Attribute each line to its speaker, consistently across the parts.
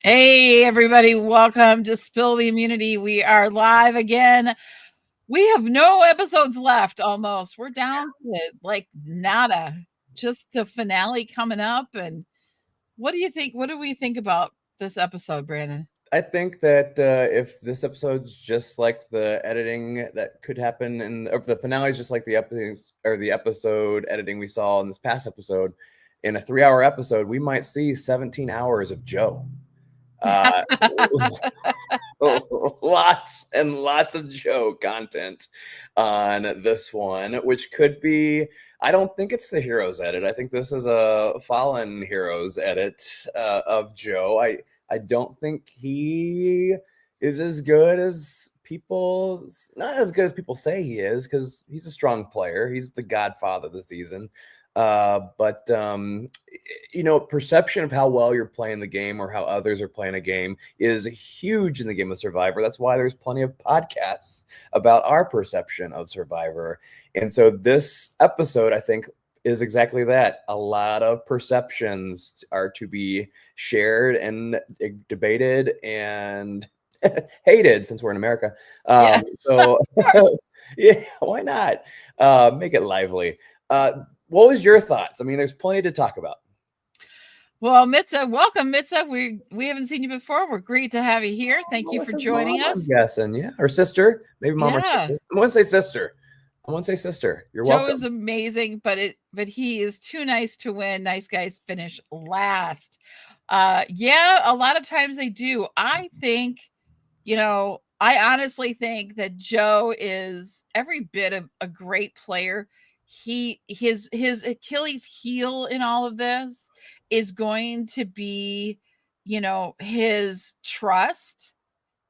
Speaker 1: Hey, everybody, welcome to Spill the Immunity. We are live again. We have no episodes left almost. We're down to like nada. Just the finale coming up. And what do you think? What do we think about this episode, Brandon?
Speaker 2: I think that if this episode's just like the editing that could happen, or if the finale is just like the episode editing we saw in this past episode, in a 3-hour episode, we might see 17 hours of Joe. Uh, lots and lots of Joe content on this one, which could be. I don't think it's the Heroes edit. I think this is a Fallen Heroes edit of Joe. I don't think he is as good as people, not as good as people say he is, because he's a strong player. He's the godfather of the season. But perception of how well you're playing the game or how others are playing a game is huge in the game of Survivor. That's why there's plenty of podcasts about our perception of Survivor. And so this episode, I think, is exactly that. A lot of perceptions are to be shared and debated and hated, since we're in America.
Speaker 1: Yeah,
Speaker 2: So
Speaker 1: of course.
Speaker 2: yeah, why not make it lively? What was your thoughts? I mean, there's plenty to talk about.
Speaker 1: Well, Mitza, welcome, Mitza. We haven't seen you before. We're great to have you here. Thank you for
Speaker 2: Melissa's
Speaker 1: joining
Speaker 2: mom, I'm
Speaker 1: us.
Speaker 2: guessing. Yeah, or sister, maybe mom or
Speaker 1: Yeah.
Speaker 2: sister. I want to say sister. I want to say sister. You're
Speaker 1: Joe is
Speaker 2: welcome.
Speaker 1: amazing, but he is too nice to win. Nice guys finish last. Yeah, a lot of times they do. I think, I honestly think that Joe is every bit of a great player. His Achilles heel in all of this is going to be, his trust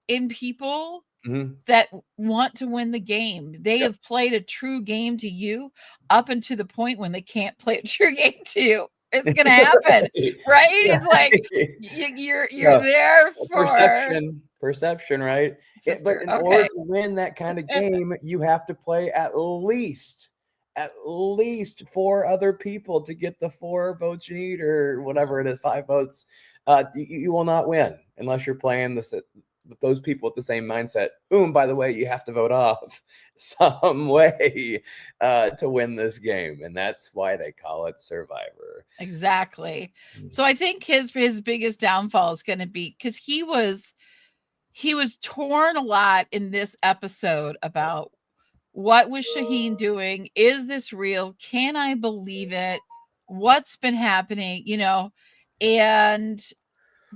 Speaker 1: in people
Speaker 2: Mm-hmm.
Speaker 1: that want to win the game. They
Speaker 2: Yep.
Speaker 1: have played a true game to you up until the point when they can't play a true game to you. It's gonna happen, right? It's like
Speaker 2: Right.
Speaker 1: you're
Speaker 2: No,
Speaker 1: there for
Speaker 2: perception, right? But
Speaker 1: sister.
Speaker 2: in order
Speaker 1: Okay.
Speaker 2: to win that kind of game, you have to play at least 4 other people to get the 4 votes you need, or whatever it is, 5 votes. You will not win unless you're playing with those people with the same mindset, whom, by the way, you have to vote off some way to win this game. And that's why they call it Survivor.
Speaker 1: Exactly. So I think his biggest downfall is going to be because he was torn a lot in this episode about what was Shaheen doing? Is this real? Can I believe it? What's been happening? And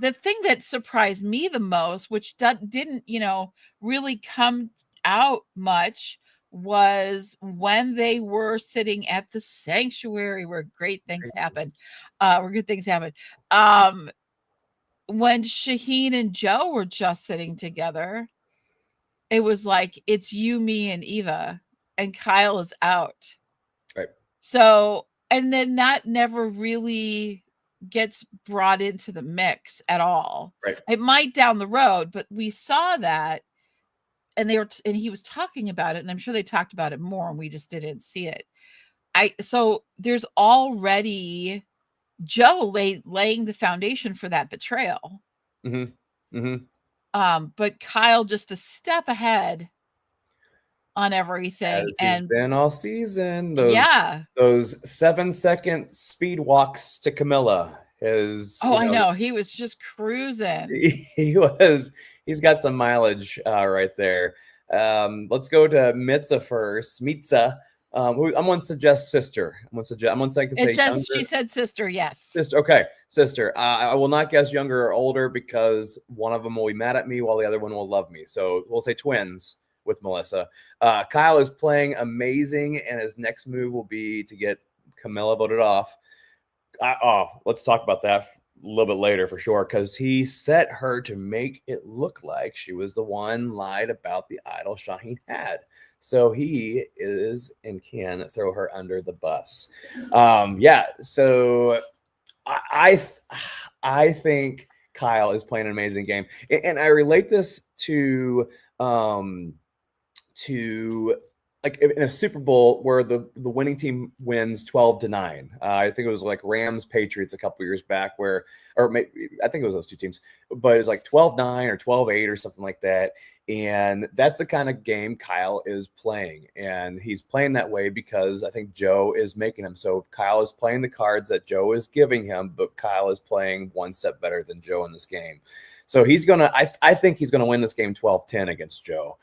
Speaker 1: the thing that surprised me the most, which didn't, really come out much, was when they were sitting at the sanctuary where great things happen, where good things happen. Um, when Shaheen and Joe were just sitting together, it was like, it's you, me, and Eva, and Kyle is out.
Speaker 2: Right.
Speaker 1: So, and then that never really gets brought into the mix at all.
Speaker 2: Right.
Speaker 1: It might down the road, but we saw that, and and he was talking about it, and I'm sure they talked about it more, and we just didn't see it. So there's already Joe laying the foundation for that betrayal.
Speaker 2: Mm-hmm. Mm-hmm.
Speaker 1: But Kyle just a step ahead on everything,
Speaker 2: As he's
Speaker 1: and
Speaker 2: been all season. Those
Speaker 1: yeah.
Speaker 2: those 7-second speed walks to Camilla. His,
Speaker 1: Oh, I know. He was just cruising.
Speaker 2: he's got some mileage right there. Let's go to Mitza first. Mitza. I'm going to suggest sister. I'm going to say
Speaker 1: It says she
Speaker 2: younger.
Speaker 1: said sister, yes.
Speaker 2: Sister. Okay, sister. I will not guess younger or older, because one of them will be mad at me while the other one will love me. So we'll say twins with Melissa. Kyle is playing amazing, and his next move will be to get Camilla voted off. Let's talk about that a little bit later for sure, because he set her to make it look like she was the one lied about the idol Shaheen had. So he is and can throw her under the bus. Yeah. So I think Kyle is playing an amazing game, and I relate this to like in a Super Bowl where the winning team wins 12-9. I think it was like Rams Patriots a couple years back where, or maybe, I think it was those two teams, but it was like 12-9 or 12-8 or something like that. And that's the kind of game Kyle is playing. And he's playing that way because I think Joe is making him. So Kyle is playing the cards that Joe is giving him, but Kyle is playing one step better than Joe in this game. So he's going to, I think he's going to win this game 12-10 against Joe.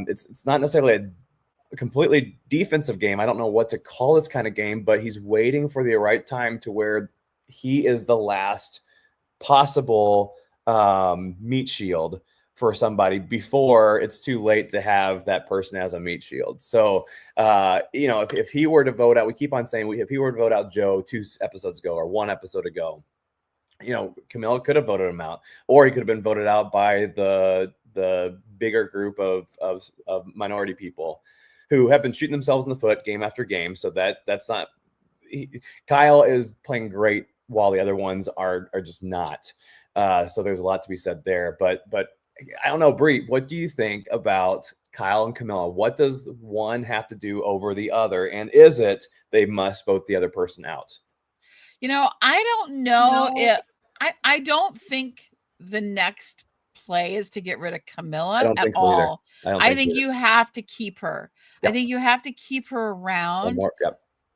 Speaker 2: It's not necessarily a completely defensive game. I don't know what to call this kind of game, but he's waiting for the right time to where he is the last possible meat shield for somebody before it's too late to have that person as a meat shield. So, if he were to vote out, we keep on saying if he were to vote out Joe 2 episodes ago or 1 episode ago, Camilla could have voted him out, or he could have been voted out by the bigger group of minority people who have been shooting themselves in the foot game after game. So that's not Kyle is playing great while the other ones are just not. So there's a lot to be said there. But I don't know, Bree, what do you think about Kyle and Camilla? What does one have to do over the other? And is it they must vote the other person out?
Speaker 1: I don't know if I don't think the next play is to get rid of Camilla at all. I think you have to keep her. Yep. I think you have to keep her around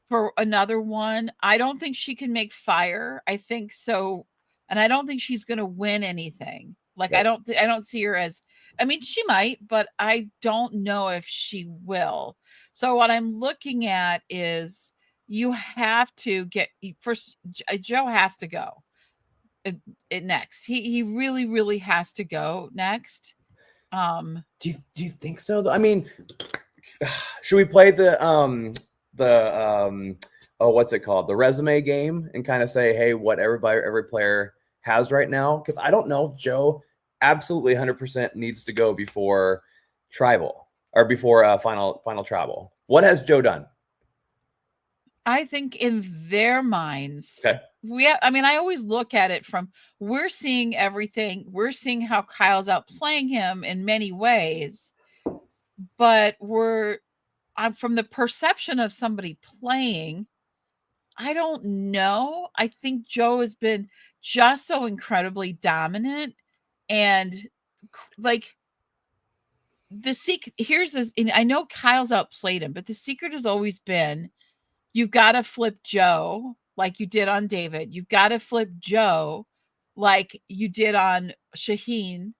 Speaker 1: for another one. I don't think she can make fire. I think so. And I don't think she's going to win anything. Like, yep. I don't see her as, she might, but I don't know if she will. So what I'm looking at is you have to get first. Joe has to go next. He really, really has to go next.
Speaker 2: Do you think so? Should we play the what's it called? The resume game and kind of say, hey, what every player has right now? Because I don't know if Joe absolutely 100% needs to go before tribal or before final tribal. What has Joe done?
Speaker 1: I think in their minds, okay. I always look at it from, we're seeing everything. We're seeing how Kyle's outplaying him in many ways, but I'm from the perception of somebody playing. I don't know. I think Joe has been just so incredibly dominant, and like I know Kyle's outplayed him, but the secret has always been, you've got to flip Joe like you did on David. You've got to flip Joe like you did on Shaheen.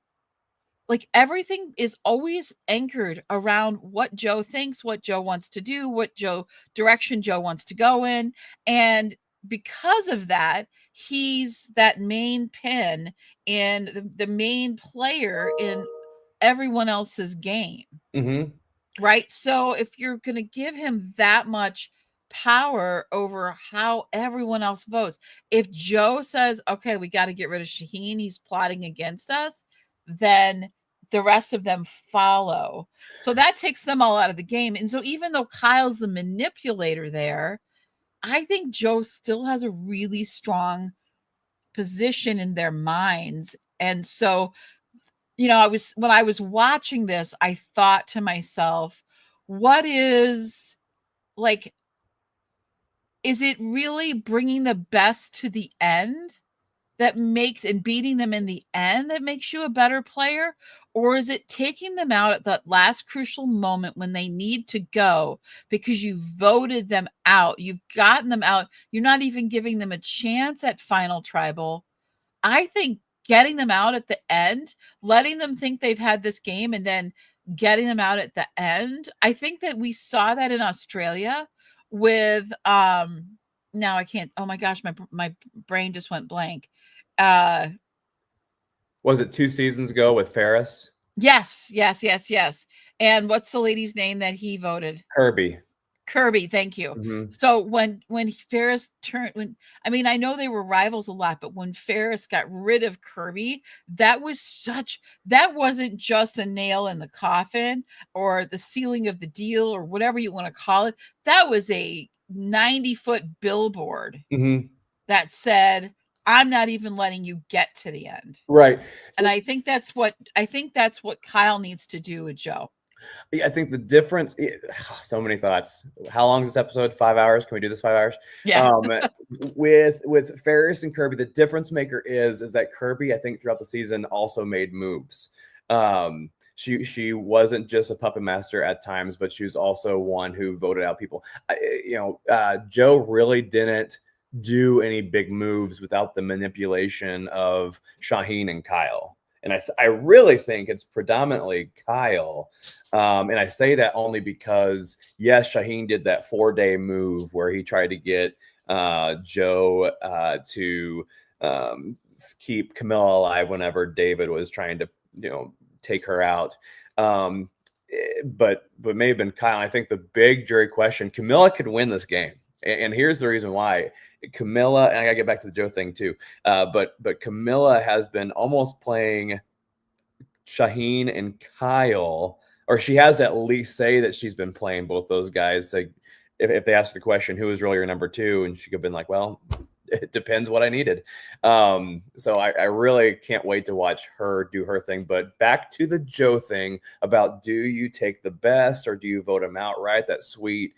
Speaker 1: Like, everything is always anchored around what Joe thinks, what Joe wants to do, what direction Joe wants to go in. And because of that, he's that main pin and the main player in everyone else's game.
Speaker 2: Mm-hmm.
Speaker 1: Right? So if you're going to give him that much power over how everyone else votes, if Joe says, okay, we got to get rid of Shaheen, he's plotting against us, then the rest of them follow. So that takes them all out of the game. And so even though Kyle's the manipulator there, I think Joe still has a really strong position in their minds. And so, when I was watching this, I thought to myself, what is it really bringing the best to the end that makes, and beating them in the end, that makes you a better player? Or is it taking them out at that last crucial moment when they need to go because you voted them out? You've gotten them out. You're not even giving them a chance at final tribal. I think getting them out at the end, letting them think they've had this game, and then getting them out at the end. I think that we saw that in Australia with now I can't, oh my gosh, my brain just went blank.
Speaker 2: Was it 2 seasons ago with Ferris?
Speaker 1: Yes. And what's the lady's name that he voted? Kirby, thank you. Mm-hmm. So when Ferris turned, I know they were rivals a lot, but when Ferris got rid of Kirby, that wasn't just a nail in the coffin or the sealing of the deal or whatever you want to call it. That was a 90-foot billboard that said, I'm not even letting you get to the end.
Speaker 2: Right.
Speaker 1: And I think that's what Kyle needs to do with Joe.
Speaker 2: Yeah, I think the difference. So many thoughts. How long is this episode? 5 hours? Can we do this 5 hours?
Speaker 1: Yeah.
Speaker 2: With Ferris and Kirby, the difference maker is that Kirby, I think, throughout the season also made moves. She wasn't just a puppet master at times, but she was also one who voted out people. Joe really didn't do any big moves without the manipulation of Shaheen and Kyle. And I really think it's predominantly Kyle. And I say that only because, yes, Shaheen did that 4-day move where he tried to get Joe to keep Camilla alive whenever David was trying to, take her out. But may have been Kyle. I think the big jury question, Camilla could win this game. And here's the reason why. Camilla, and I gotta get back to the Joe thing too. But Camilla has been almost playing Shaheen and Kyle, or she has to at least say that she's been playing both those guys. Like if they ask the question, who is really your number two? And she could have been like, well, it depends what I needed. So I really can't wait to watch her do her thing. But back to the Joe thing about, do you take the best or do you vote him out, right? That sweet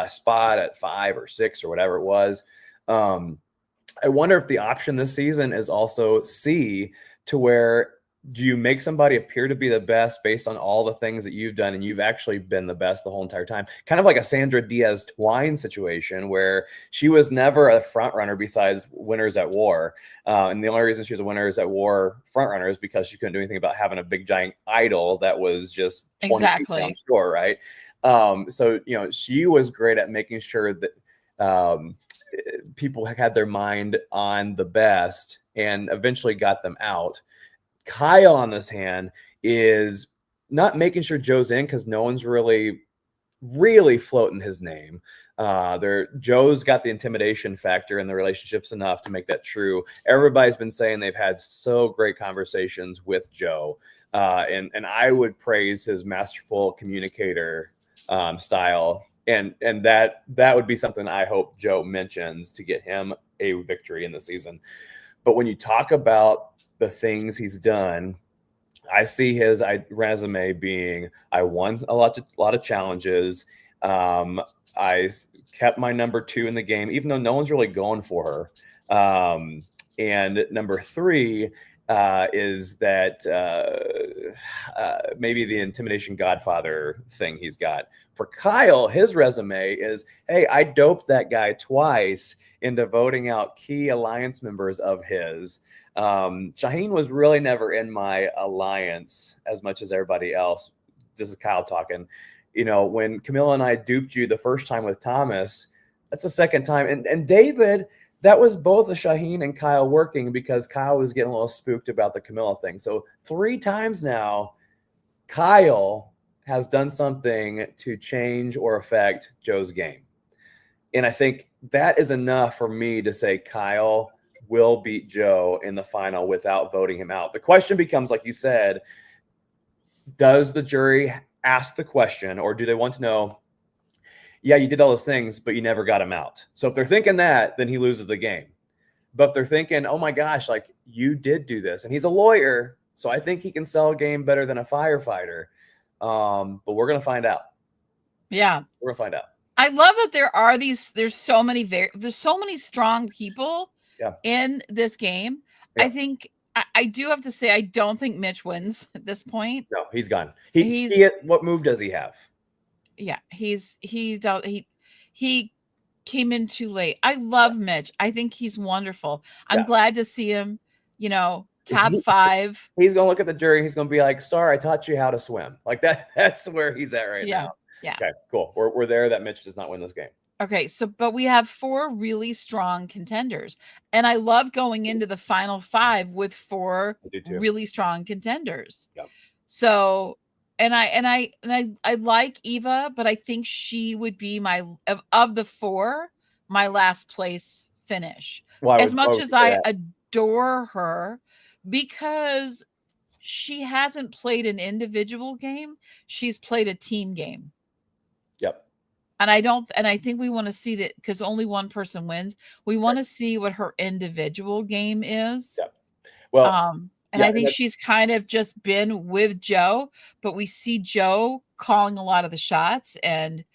Speaker 2: spot at 5 or 6 or whatever it was. I wonder if the option this season is also C, to where do you make somebody appear to be the best based on all the things that you've done and you've actually been the best the whole entire time? Kind of like a Sandra Diaz Twine situation where she was never a front runner besides Winners at War. And the only reason she was a Winners at War front runner is because she couldn't do anything about having a big giant idol that was just 20 feet down shore, right? So, she was great at making sure that people had their mind on the best and eventually got them out. Kyle, on this hand, is not making sure Joe's in because no one's really floating his name. Joe's got the intimidation factor in the relationships enough to make that true. Everybody's been saying they've had so great conversations with Joe, and I would praise his masterful communicator style, and that would be something I hope Joe mentions to get him a victory in the season. But when you talk about the things he's done, I see his resume being, I won a lot of challenges. I kept my number 2 in the game, even though no one's really going for her. And number 3 is that maybe the intimidation godfather thing he's got. For Kyle, his resume is, hey, I doped that guy twice into voting out key alliance members of his. Shaheen was really never in my alliance as much as everybody else. This is Kyle talking. When Camilla and I duped you the first time with Thomas, that's the second time. And David, that was both a Shaheen and Kyle working because Kyle was getting a little spooked about the Camilla thing. So 3 times now, Kyle has done something to change or affect Joe's game. And I think that is enough for me to say Kyle will beat Joe in the final without voting him out. The question becomes, like you said, does the jury ask the question, or do they want to know, yeah, you did all those things, but you never got him out? So if they're thinking that, then he loses the game. But if they're thinking, oh my gosh, like you did do this, and he's a lawyer, so I think he can sell a game better than a firefighter. But we're going to find out.
Speaker 1: Yeah.
Speaker 2: We're going to find out.
Speaker 1: I love that there's so many strong people in this game. Yeah. I think I do have to say, I don't think Mitch wins at this point.
Speaker 2: No, he's gone. What move does he have?
Speaker 1: Yeah, he came in too late. I love Mitch. I think he's wonderful. I'm glad to see him, top 5.
Speaker 2: He's going to look at the jury. He's going to be like, Star, I taught you how to swim. Like that. That's where he's at right now.
Speaker 1: Yeah.
Speaker 2: Okay, cool. We're there that Mitch does not win this game.
Speaker 1: Okay, but we have 4 really strong contenders. And I love going into the final 5 with 4 really strong contenders.
Speaker 2: Yep.
Speaker 1: So, and I like Eva, but I think she would be of the 4, my last place finish. As much as I adore her, because she hasn't played an individual game, she's played a team game.
Speaker 2: Yep.
Speaker 1: And I think we want to see that, because only one person wins. We want to see what her individual game is.
Speaker 2: Yep. Well,
Speaker 1: And I think she's kind of just been with Joe, but we see Joe calling a lot of the shots, and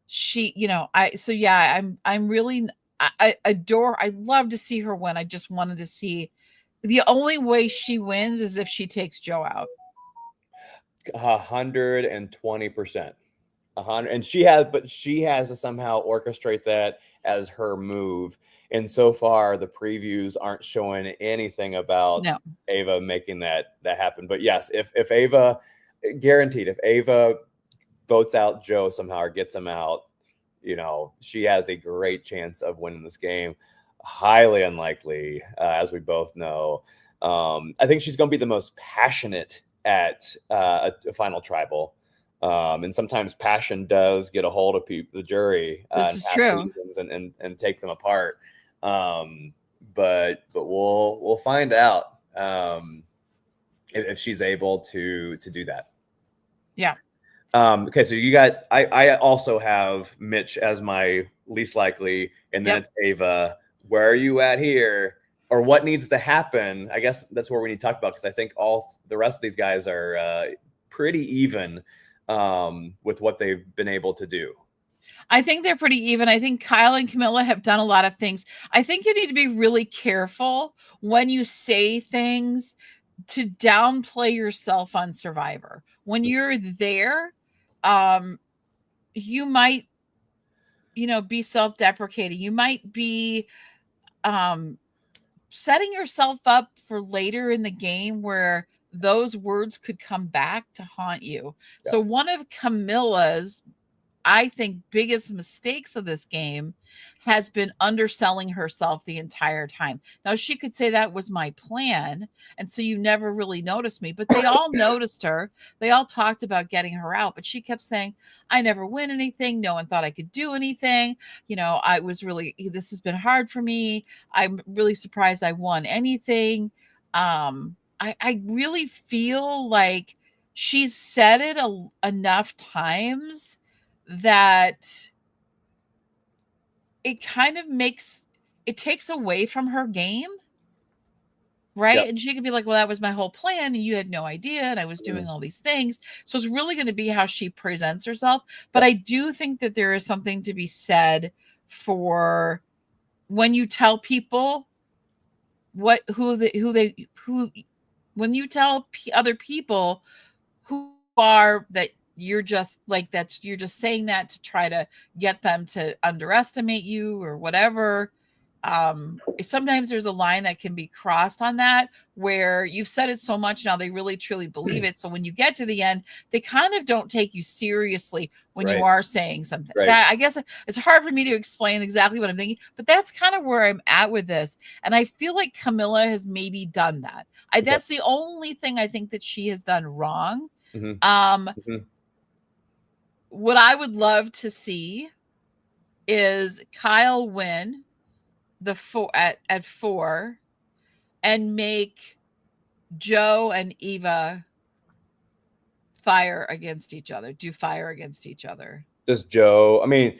Speaker 1: she, I'm really, I adore, I love to see her win. I just wanted to see, the only way she wins is if she takes Joe out.
Speaker 2: 120%. 100, and she has to somehow orchestrate that as her move. And so far, the previews aren't showing anything about Ava making that happen. But yes, if Ava, guaranteed, if Ava votes out Joe somehow or gets him out, she has a great chance of winning this game. Highly unlikely, as we both know. I think she's going to be the most passionate at a final tribal. And sometimes passion does get a hold of the jury
Speaker 1: this
Speaker 2: in
Speaker 1: is
Speaker 2: past
Speaker 1: true.
Speaker 2: seasons and take them apart. But we'll find out if she's able to do that.
Speaker 1: Yeah.
Speaker 2: Okay, so you got. I also have Mitch as my least likely, and then it's Ava. Where are you at here? Or what needs to happen? I guess that's where we need to talk about, because I think all the rest of these guys are pretty even with what they've been able to do.
Speaker 1: I think they're pretty even. I think Kyle and Camilla have done a lot of things. I think you need to be really careful when you say things to downplay yourself on Survivor. When you're there, you might, be self-deprecating. You might be setting yourself up for later in the game where those words could come back to haunt you. Yeah. So one of Camilla's, I think, biggest mistakes of this game has been underselling herself the entire time. Now, she could say that was my plan, and so you never really noticed me, but they all noticed her. They all talked about getting her out, but she kept saying, I never win anything. No one thought I could do anything. This has been hard for me. I'm really surprised I won anything. I really feel like she's said it enough times that it kind of takes away from her game, right? Yep. And she could be like, well, that was my whole plan and you had no idea, and I was doing all these things. So it's really going to be how she presents herself. But I do think that there is something to be said for when you tell people when you tell other people who are that you're just saying that to try to get them to underestimate you or whatever. Sometimes there's a line that can be crossed on that, where you've said it so much now they really truly believe it. So when you get to the end, they kind of don't take you seriously when you are saying something. That, I guess it's hard for me to explain exactly what I'm thinking, but that's kind of where I'm at with this. And I feel like Camilla has maybe done that. That's the only thing I think that she has done wrong. What I would love to see is Kyle win the at 4 and make Joe and Eva do fire against each other.
Speaker 2: Does Joe, I mean,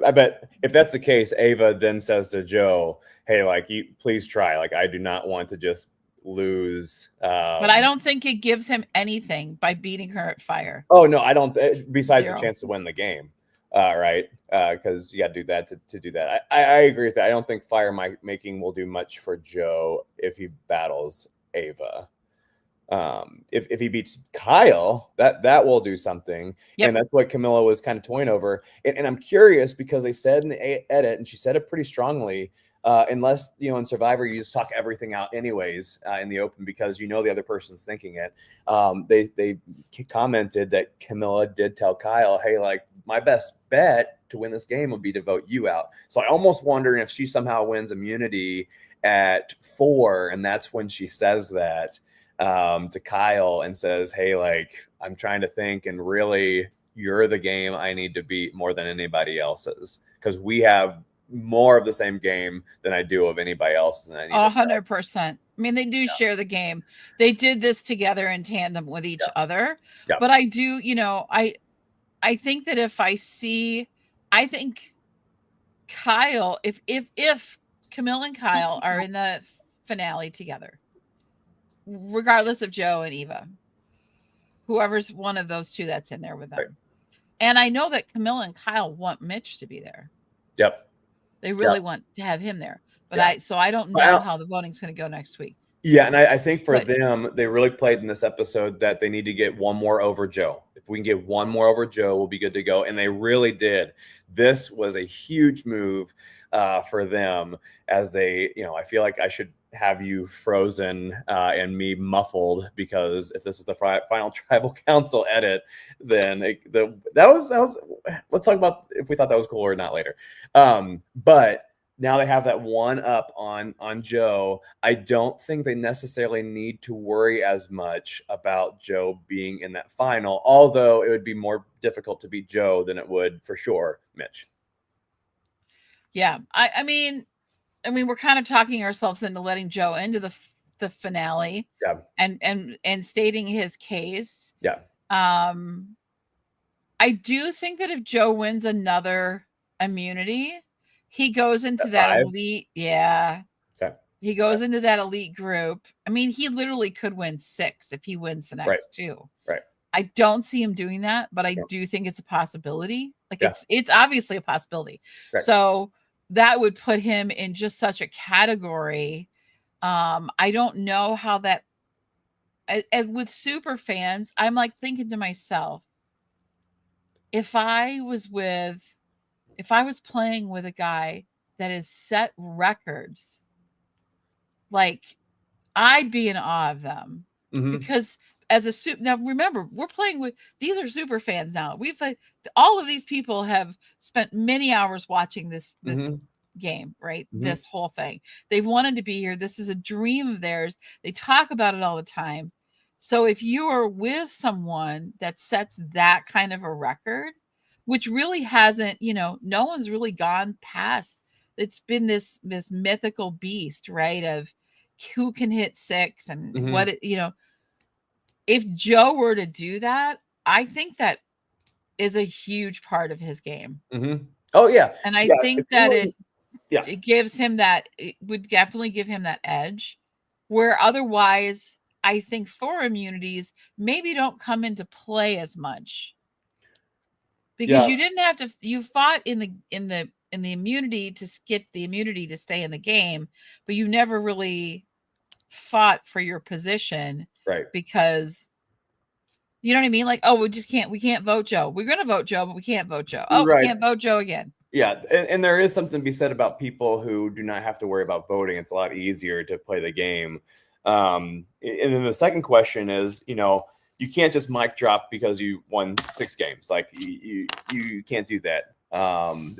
Speaker 2: I bet if that's the case, Ava then says to Joe, hey, you please try. I do not want to just lose.
Speaker 1: But I don't think it gives him anything by beating her at fire.
Speaker 2: Oh, no, I don't. Besides the chance to win the game. Right. Because you got to do that to do that. I agree with that. I don't think fire making will do much for Joe if he battles Ava. If he beats Kyle, that will do something. Yep. And that's what Camilla was kind of toying over. And I'm curious because they said in the edit, and she said it pretty strongly, unless, in Survivor, you just talk everything out anyways in the open because the other person's thinking it. They commented that Camilla did tell Kyle, hey, my best bet to win this game would be to vote you out. So I almost wonder if she somehow wins immunity at 4, and that's when she says that to Kyle and says, hey, I'm trying to think, and really you're the game I need to beat more than anybody else's, because we have more of the same game than I do of anybody else.
Speaker 1: 100%. I mean, they do share the game. They did this together in tandem with each other. But I do, I think that I think Kyle, if Camille and Kyle are in the finale together, regardless of Joe and Eva, whoever's one of those two that's in there with them.
Speaker 2: Right.
Speaker 1: And I know that Camilla and Kyle want Mitch to be there.
Speaker 2: Yep.
Speaker 1: They really want to have him there. But
Speaker 2: Yeah.
Speaker 1: I don't know how the voting's going to go next week.
Speaker 2: Yeah, and I think for them, they really played in this episode that they need to get one more over Joe. If we can get one more over Joe, we'll be good to go. And they really did. This was a huge move for them as they, I feel like I should have you frozen and me muffled, because if this is the final tribal council edit, then that was let's talk about if we thought that was cool or not later. But now they have that one up on Joe. I don't think they necessarily need to worry as much about Joe being in that final, although it would be more difficult to beat Joe than it would for sure Mitch.
Speaker 1: Yeah, I mean, we're kind of talking ourselves into letting Joe into the finale, and stating his case.
Speaker 2: Yeah.
Speaker 1: I do think that if Joe wins another immunity, he goes into that elite. Yeah.
Speaker 2: Okay.
Speaker 1: He goes into that elite group. I mean, he literally could win 6 if he wins the next 2.
Speaker 2: Right.
Speaker 1: I don't see him doing that, but I do think it's a possibility. Like it's obviously a possibility. Right. So that would put him in just such a category. I don't know how that, and with super fans, I'm like thinking to myself, if I was playing with a guy that has set records, like, I'd be in awe of them. Because as a now remember, we're playing with, these are super fans now. We've all of these people have spent many hours watching this game, right? This whole thing. They've wanted to be here. This is a dream of theirs. They talk about it all the time. So if you are with someone that sets that kind of a record, which really hasn't, no one's really gone past, it's been this mythical beast, right? Of who can hit 6 and what if Joe were to do that, I think that is a huge part of his game.
Speaker 2: Oh yeah.
Speaker 1: And I think that it gives him that, it would definitely give him that edge, where otherwise I think 4 immunities maybe don't come into play as much, because you didn't have to, you fought in the immunity to skip the immunity to stay in the game, but you never really fought for your position,
Speaker 2: right?
Speaker 1: Because you know what I mean? Like, oh, we can't vote Joe. We're going to vote Joe, but we can't vote Joe. Oh, we can't vote Joe again.
Speaker 2: Yeah. And there is something to be said about people who do not have to worry about voting. It's a lot easier to play the game. And then the second question is, you can't just mic drop because you won 6 games. Like you can't do that.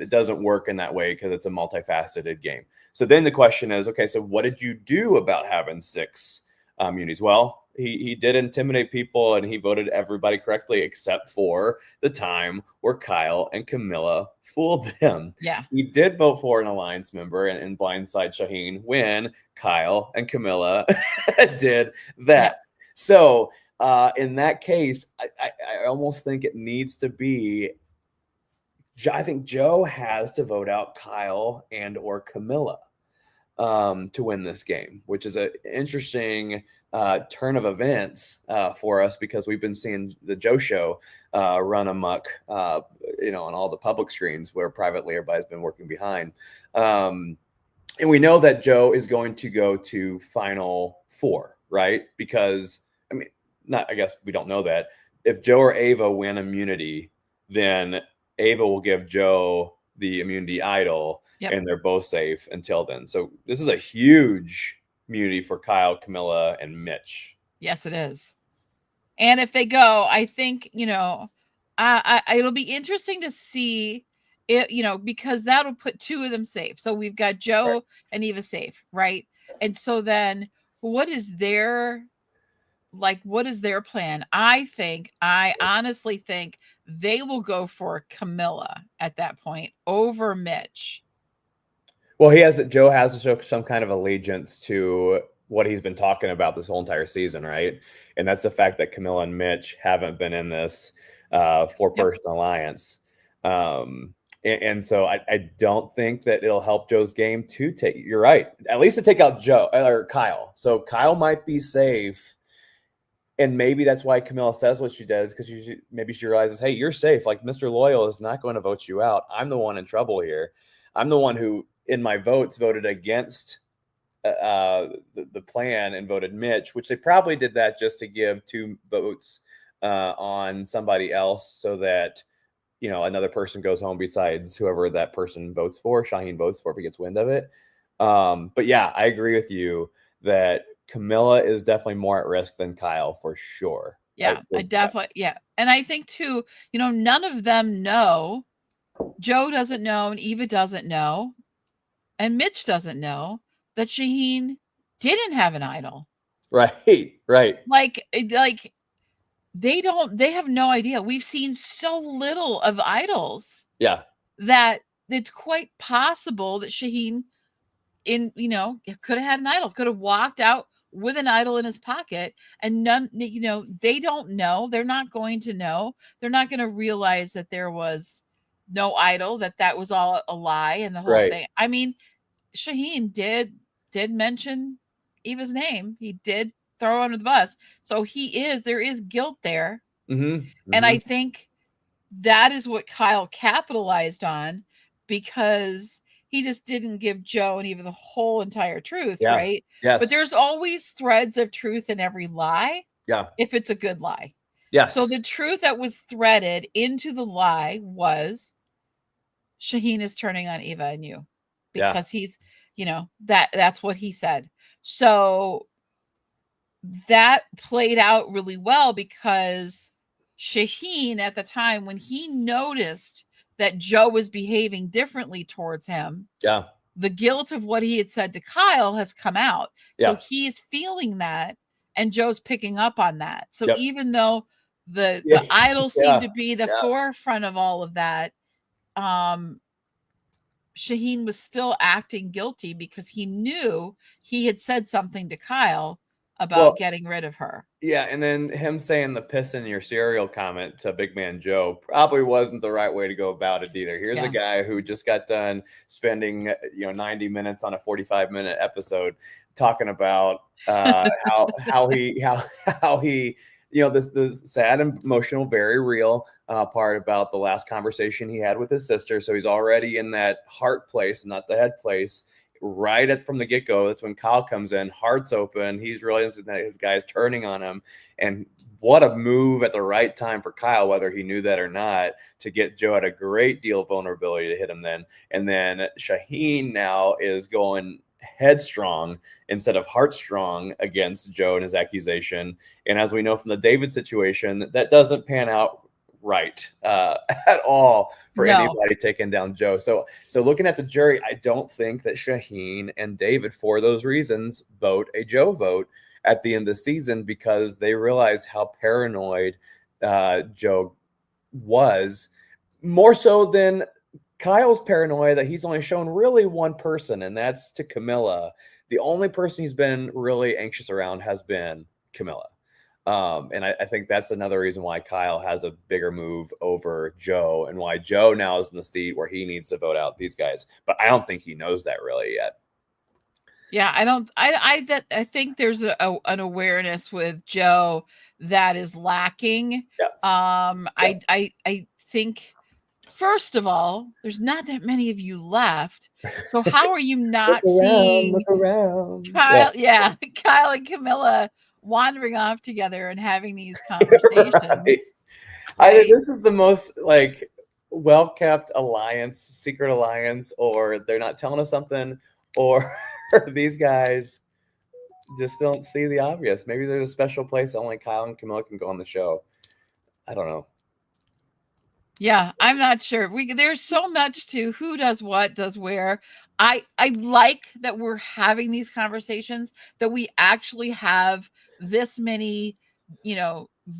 Speaker 2: It doesn't work in that way because it's a multifaceted game. So then the question is, okay, so what did you do about having 6 immunities? Well, he did intimidate people and he voted everybody correctly except for the time where Kyle and Camilla fooled them.
Speaker 1: Yeah.
Speaker 2: He did vote for an alliance member and blindside Shaheen when Kyle and Camilla did that. Yes. So in that case, I almost think it needs to be, I think Joe has to vote out Kyle and or Camilla to win this game, which is an interesting turn of events for us, because we've been seeing the Joe show run amok, on all the public screens where privately everybody's been working behind. And we know that Joe is going to go to Final 4, right? Because, I guess we don't know that. If Joe or Ava win immunity, then Ava will give Joe the immunity idol, and they're both safe until then. So this is a huge immunity for Kyle, Camilla, and Mitch.
Speaker 1: Yes, it is. And if they go, I think, it'll be interesting to see it, because that'll put 2 of them safe. So we've got Joe and Eva safe, right? And so then what is their plan? I honestly think they will go for Camilla at that point over Mitch.
Speaker 2: Well, Joe has to show some kind of allegiance to what he's been talking about this whole entire season, right? And that's the fact that Camilla and Mitch haven't been in this 4-person alliance. And so I don't think that it'll help Joe's game to take. You're right. At least to take out Joe or Kyle. So Kyle might be safe. And maybe that's why Camilla says what she does, because maybe she realizes, hey, you're safe. Like, Mr. Loyal is not going to vote you out. I'm the one in trouble here. I'm the one who, in my votes, voted against the plan and voted Mitch, which they probably did that just to give 2 votes on somebody else so that, another person goes home besides whoever that person votes for, Shaheen votes for, if he gets wind of it. But yeah, I agree with you that Camilla is definitely more at risk than Kyle for sure.
Speaker 1: Yeah, I definitely, yeah. And I think too, none of them know. Joe doesn't know, and Eva doesn't know, and Mitch doesn't know that Shaheen didn't have an idol.
Speaker 2: Right.
Speaker 1: Like they have no idea. We've seen so little of idols.
Speaker 2: Yeah.
Speaker 1: That it's quite possible that Shaheen could have had an idol, could have walked out with an idol in his pocket, and they don't know. They're not going to know. They're not going to realize that there was no idol, that was all a lie and the whole thing. I mean, Shaheen did mention Eva's name. He did throw her under the bus. So there is guilt there.
Speaker 2: Mm-hmm.
Speaker 1: And I think that is what Kyle capitalized on, because he just didn't give Joe and Eva the whole entire truth, right?
Speaker 2: Yes.
Speaker 1: But there's always threads of truth in every lie.
Speaker 2: Yeah.
Speaker 1: If it's a good lie.
Speaker 2: Yes.
Speaker 1: So the truth that was threaded into the lie was Shaheen is turning on Eva and you, because he's, that's what he said. So that played out really well, because Shaheen, at the time when he noticed that Joe was behaving differently towards him, the guilt of what he had said to Kyle has come out. So he's feeling that, and Joe's picking up on that. So even though the idols seem to be the forefront of all of that, Shaheen was still acting guilty, because he knew he had said something to Kyle about getting rid of her.
Speaker 2: Yeah, and then him saying the piss in your cereal comment to Big Man Joe probably wasn't the right way to go about it either. Here's a guy who just got done spending 90 minutes on a 45-minute episode talking about how he this sad, emotional, very real part about the last conversation he had with his sister. So he's already in that heart place, not the head place. Right from the get-go, that's when Kyle comes in, heart's open. He's realizing that his guy's turning on him, and what a move at the right time for Kyle, whether he knew that or not, to get Joe at a great deal of vulnerability to hit him then. And then Shaheen now is going headstrong instead of heartstrong against Joe and his accusation. And as we know from the David situation, that doesn't pan out right at all for anybody taking down Joe. So looking at the jury, I don't think that Shaheen and David, for those reasons, vote a Joe vote at the end of the season, because they realized how paranoid Joe was, more so than Kyle's paranoia that he's only shown really one person, and that's to Camilla. The only person he's been really anxious around has been Camilla. And I think that's another reason why Kyle has a bigger move over Joe, and why Joe now is in the seat where he needs to vote out these guys. But I don't think he knows that really yet.
Speaker 1: Yeah, I think there's an awareness with Joe that is lacking. I think, first of all, there's not that many of you left. So how are you not seeing
Speaker 2: look around.
Speaker 1: Kyle? Yeah, Kyle and Camilla wandering off together and having these conversations.
Speaker 2: I think this is the most well-kept alliance, secret alliance, or they're not telling us something, or these guys just don't see the obvious. Maybe there's a special place only Kyle and Camilla can go on the show. I don't know.
Speaker 1: Yeah, I'm not sure. There's so much to who does what, does where. I like that we're having these conversations, that we actually have this many,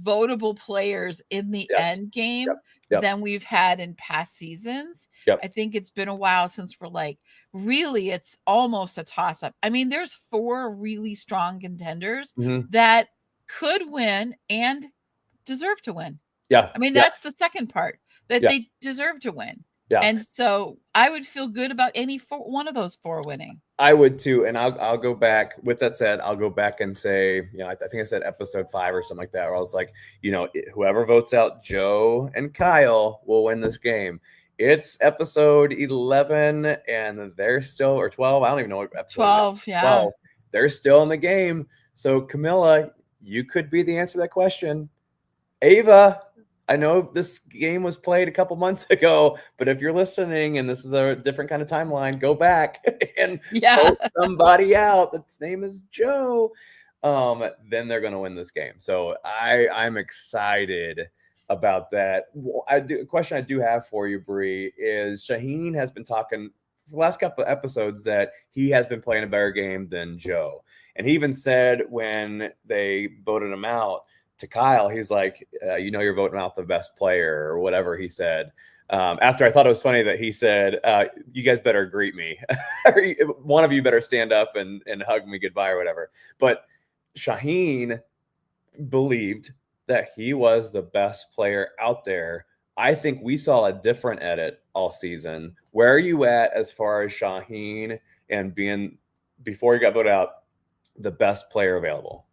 Speaker 1: votable players in the end game than we've had in past seasons. I think it's been a while since we're really, it's almost a toss-up. I mean, there's 4 really strong contenders that could win and deserve to win.
Speaker 2: Yeah.
Speaker 1: I mean, that's the second part, that they deserve to win.
Speaker 2: Yeah.
Speaker 1: And so I would feel good about one of those 4 winning.
Speaker 2: I would too, and I'll go back. With that said, I'll go back and say, I think I said episode 5 or something like that, where I was like, whoever votes out Joe and Kyle will win this game. It's episode 11, and they're still, or 12. I don't even know what episode
Speaker 1: 12,
Speaker 2: it is.
Speaker 1: yeah.
Speaker 2: 12. They're still in the game. So Camilla, you could be the answer to that question. Ava, I know this game was played a couple months ago, but if you're listening and this is a different kind of timeline, go back and vote somebody out that's name is Joe. Then they're going to win this game. So I'm excited about that. A question I do have for you, Bree, is Shaheen has been talking for the last couple of episodes that he has been playing a better game than Joe. And he even said when they voted him out to Kyle, he's like, you're voting out the best player or whatever he said. After I thought it was funny that he said, you guys better greet me. One of you better stand up and hug me goodbye or whatever. But Shaheen believed that he was the best player out there. I think we saw a different edit all season. Where are you at as far as Shaheen and being, before he got voted out, the best player available?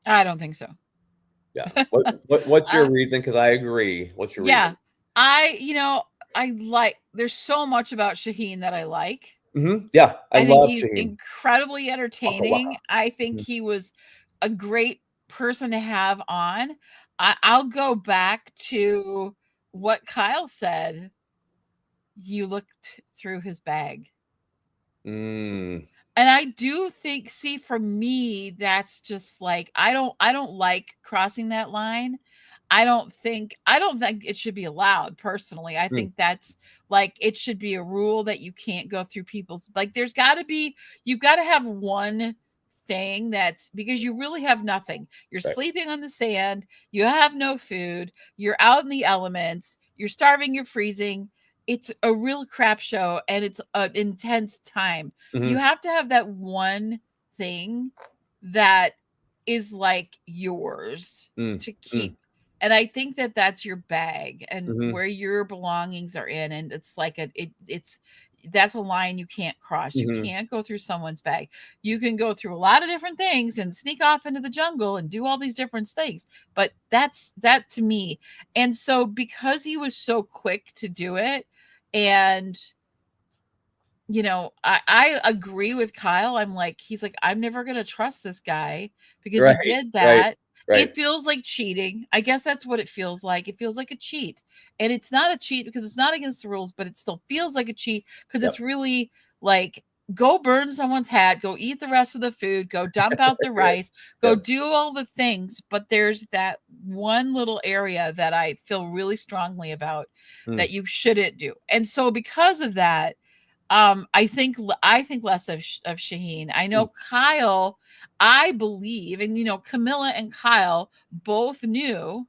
Speaker 1: I don't think so.
Speaker 2: Yeah. What's your reason? Because I agree. What's your reason?
Speaker 1: There's so much about Shaheen that I like.
Speaker 2: Mm-hmm. Yeah. I
Speaker 1: think
Speaker 2: love
Speaker 1: he's
Speaker 2: Shaheen.
Speaker 1: Incredibly entertaining.
Speaker 2: Wow.
Speaker 1: I think he was a great person to have on. I'll go back to what Kyle said. You looked through his bag. And I do think, for me, that's just like, I don't like crossing that line. I don't think it should be allowed personally. I think that's like, it should be a rule that you can't go through people's, like, you've got to have one thing that's, because you really have nothing. You're sleeping on the sand. You have no food. You're out in the elements. You're starving. You're freezing. It's a real crap show, and it's an intense time. You have to have that one thing that is like yours to keep. And I think that that's your bag and where your belongings are in. And it's like that's a line you can't cross. You can't go through someone's bag. You can go through a lot of different things and sneak off into the jungle and do all these different things. But that's that to me. And so because he was so quick to do it, and I agree with Kyle. He's like, I'm never going to trust this guy because he did that. Right. It feels like cheating. I guess that's what it feels like. It feels like a cheat. And it's not a cheat because it's not against the rules, but it still feels like a cheat because it's really like, go burn someone's hat, go eat the rest of the food, go dump out the rice, go do all the things. But there's that one little area that I feel really strongly about that you shouldn't do. And so because of that, I think less of Shaheen. I know Kyle, I believe, and Camilla and Kyle both knew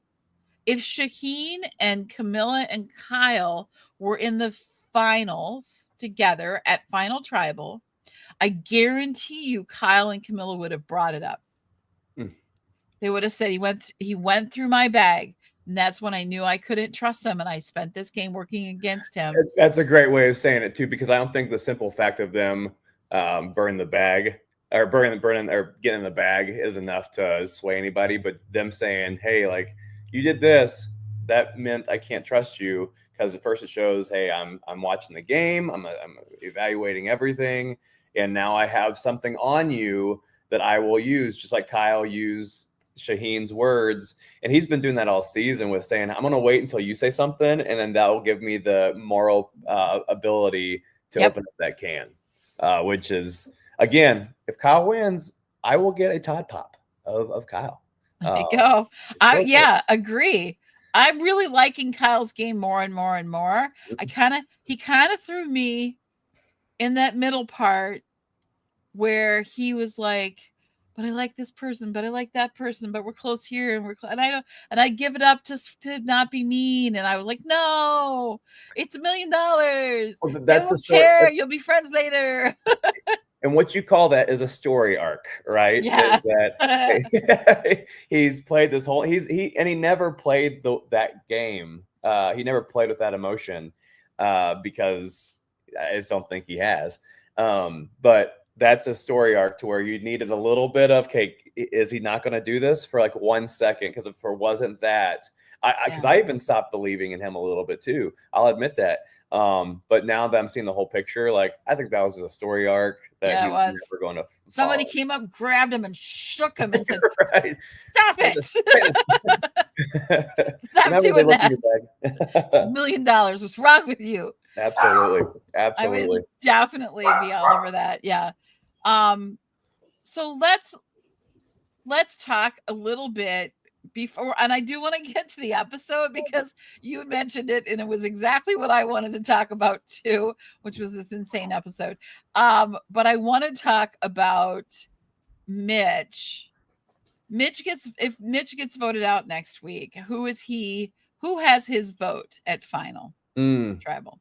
Speaker 1: if Shaheen and Camilla and Kyle were in the finals together at Final Tribal, I guarantee you Kyle and Camilla would have brought it up. They would have said he went through my bag. And that's when I knew I couldn't trust him, and I spent this game working against him.
Speaker 2: That's a great way of saying it too, because I don't think the simple fact of them burning the bag or burning or getting in the bag is enough to sway anybody. But them saying, "Hey, like you did this," that meant I can't trust you, because at first it shows, "Hey, I'm watching the game, I'm evaluating everything, and now I have something on you that I will use," just like Kyle used Shaheen's words, and he's been doing that all season with saying, "I'm going to wait until you say something, and then that will give me the moral ability to open up that can," which is, again, if Kyle wins, I will get a Todd Pop of Kyle.
Speaker 1: There you go. Agree. I'm really liking Kyle's game more and more and more. He kind of threw me in that middle part where he was like, but I like this person, but I like that person, but we're close here, and I give it up just to not be mean. And I was like, no, it's $1 million. Well, that's the story. You'll be friends later.
Speaker 2: And what you call that is a story arc, right?
Speaker 1: Yeah.
Speaker 2: Is that he's played this whole he never played that game. He never played with that emotion. because I just don't think he has. But that's a story arc to where you needed a little bit of, okay, is he not going to do this for like 1 second? Because if it wasn't that, because I even stopped believing in him a little bit too. I'll admit that. But now that I'm seeing the whole picture, like I think that was just a story arc that he was never going to.
Speaker 1: Somebody came up, grabbed him, and shook him and said,
Speaker 2: right.
Speaker 1: "Stop it! Stop doing that! $1 million. What's wrong with you?"
Speaker 2: Absolutely.
Speaker 1: I would definitely be all over that. Yeah. So let's talk a little bit before, and I do want to get to the episode because you mentioned it and it was exactly what I wanted to talk about too, which was this insane episode. But I want to talk about Mitch. If Mitch gets voted out next week, who has his vote at final tribal?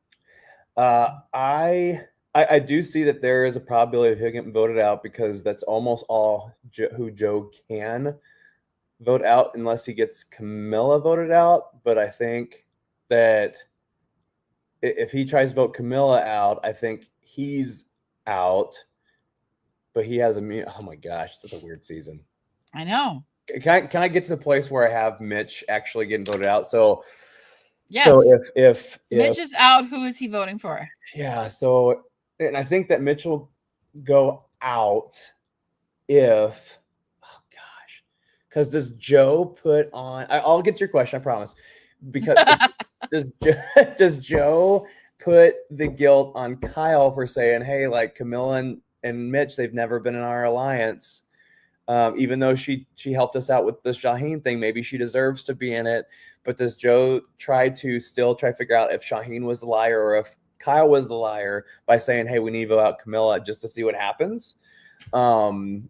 Speaker 2: I do see that there is a probability of him getting voted out because that's almost all who Joe can vote out unless he gets Camilla voted out. But I think that if he tries to vote Camilla out, I think he's out. But he has oh my gosh, it's such a weird season.
Speaker 1: I know.
Speaker 2: Can I get to the place where I have Mitch actually getting voted out? So
Speaker 1: yes.
Speaker 2: So if
Speaker 1: Mitch is out, who is he voting for?
Speaker 2: Yeah. So, and I think that Mitch will go out if, oh gosh, because does Joe put on? I'll get to your question, I promise. Because does Joe put the guilt on Kyle for saying, hey, like Camilla and Mitch, they've never been in our alliance. Even though she helped us out with the Shaheen thing, maybe she deserves to be in it. But does Joe try to figure out if Shaheen was the liar or if Kyle was the liar by saying, hey, we need to vote out Camilla just to see what happens? And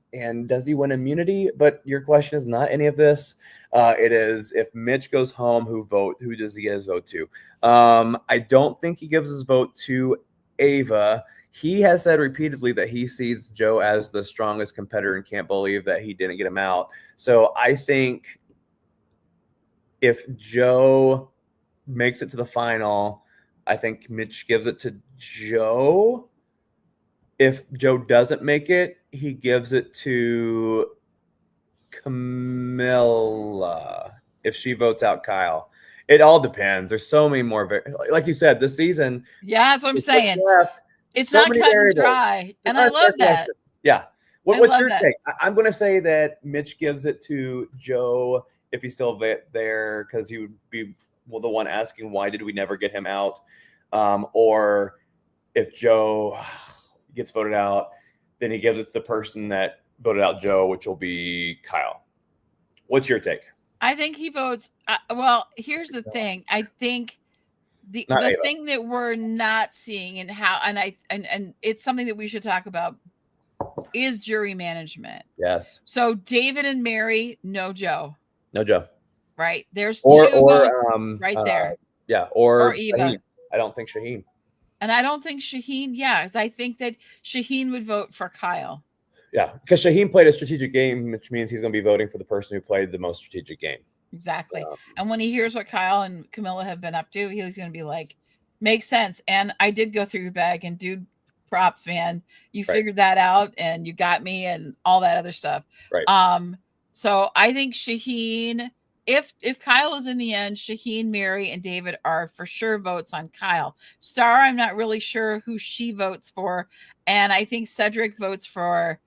Speaker 2: does he win immunity? But your question is not any of this. It is if Mitch goes home, who does he get his vote to? I don't think he gives his vote to Ava. He has said repeatedly that he sees Joe as the strongest competitor and can't believe that he didn't get him out. So I think if Joe makes it to the final, I think Mitch gives it to Joe. If Joe doesn't make it, he gives it to Camilla if she votes out Kyle. It all depends. There's so many more, like you said, this season.
Speaker 1: Yeah, that's what I'm saying.
Speaker 2: Left.
Speaker 1: It's so not cut and dry, and I love that.
Speaker 2: Yeah. What's your take? I'm going to say that Mitch gives it to Joe if he's still there, because he would be the one asking why did we never get him out, or if Joe gets voted out, then he gives it to the person that voted out Joe, which will be Kyle. What's your take?
Speaker 1: I think he votes. Well, here's the thing. I think the thing that we're not seeing and it's something that we should talk about is jury management.
Speaker 2: Yes.
Speaker 1: So David and Mary, no Joe.
Speaker 2: No Joe.
Speaker 1: Right. There's
Speaker 2: two
Speaker 1: right there.
Speaker 2: Yeah. Or
Speaker 1: Eva.
Speaker 2: Shaheen. I don't think Shaheen.
Speaker 1: And I don't think Shaheen, because I think that Shaheen would vote for Kyle.
Speaker 2: Yeah, because Shaheen played a strategic game, which means he's going to be voting for the person who played the most strategic game.
Speaker 1: Exactly. And when he hears what Kyle and Camilla have been up to, he's going to be like, makes sense. And I did go through your bag, and dude, props, man. You figured that out, and you got me, and all that other stuff.
Speaker 2: Right.
Speaker 1: So I think Shaheen, if Kyle is in the end, Shaheen, Mary, and David are for sure votes on Kyle. Star, I'm not really sure who she votes for. And I think Cedric votes for,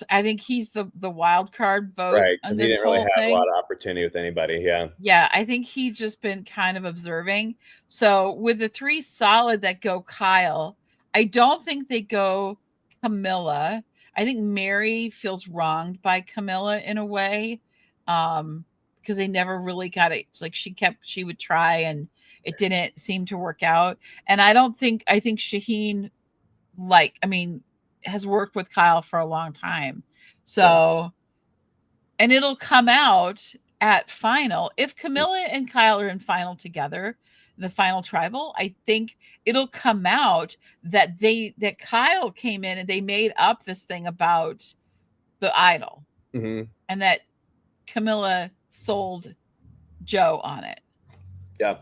Speaker 1: I think he's the wild card vote.
Speaker 2: Right, because he didn't really have a lot of opportunity with anybody. Yeah.
Speaker 1: Yeah, I think he's just been kind of observing. So with the three solid that go Kyle, I don't think they go Camilla. I think Mary feels wronged by Camilla in a way, because they never really got it. Like she would try and it didn't seem to work out. And I think Shaheen, has worked with Kyle for a long time. So, and it'll come out at final. If Camilla and Kyle are in final together, the final tribal, I think it'll come out that Kyle came in and they made up this thing about the idol, and that Camilla sold Joe on it.
Speaker 2: Yeah.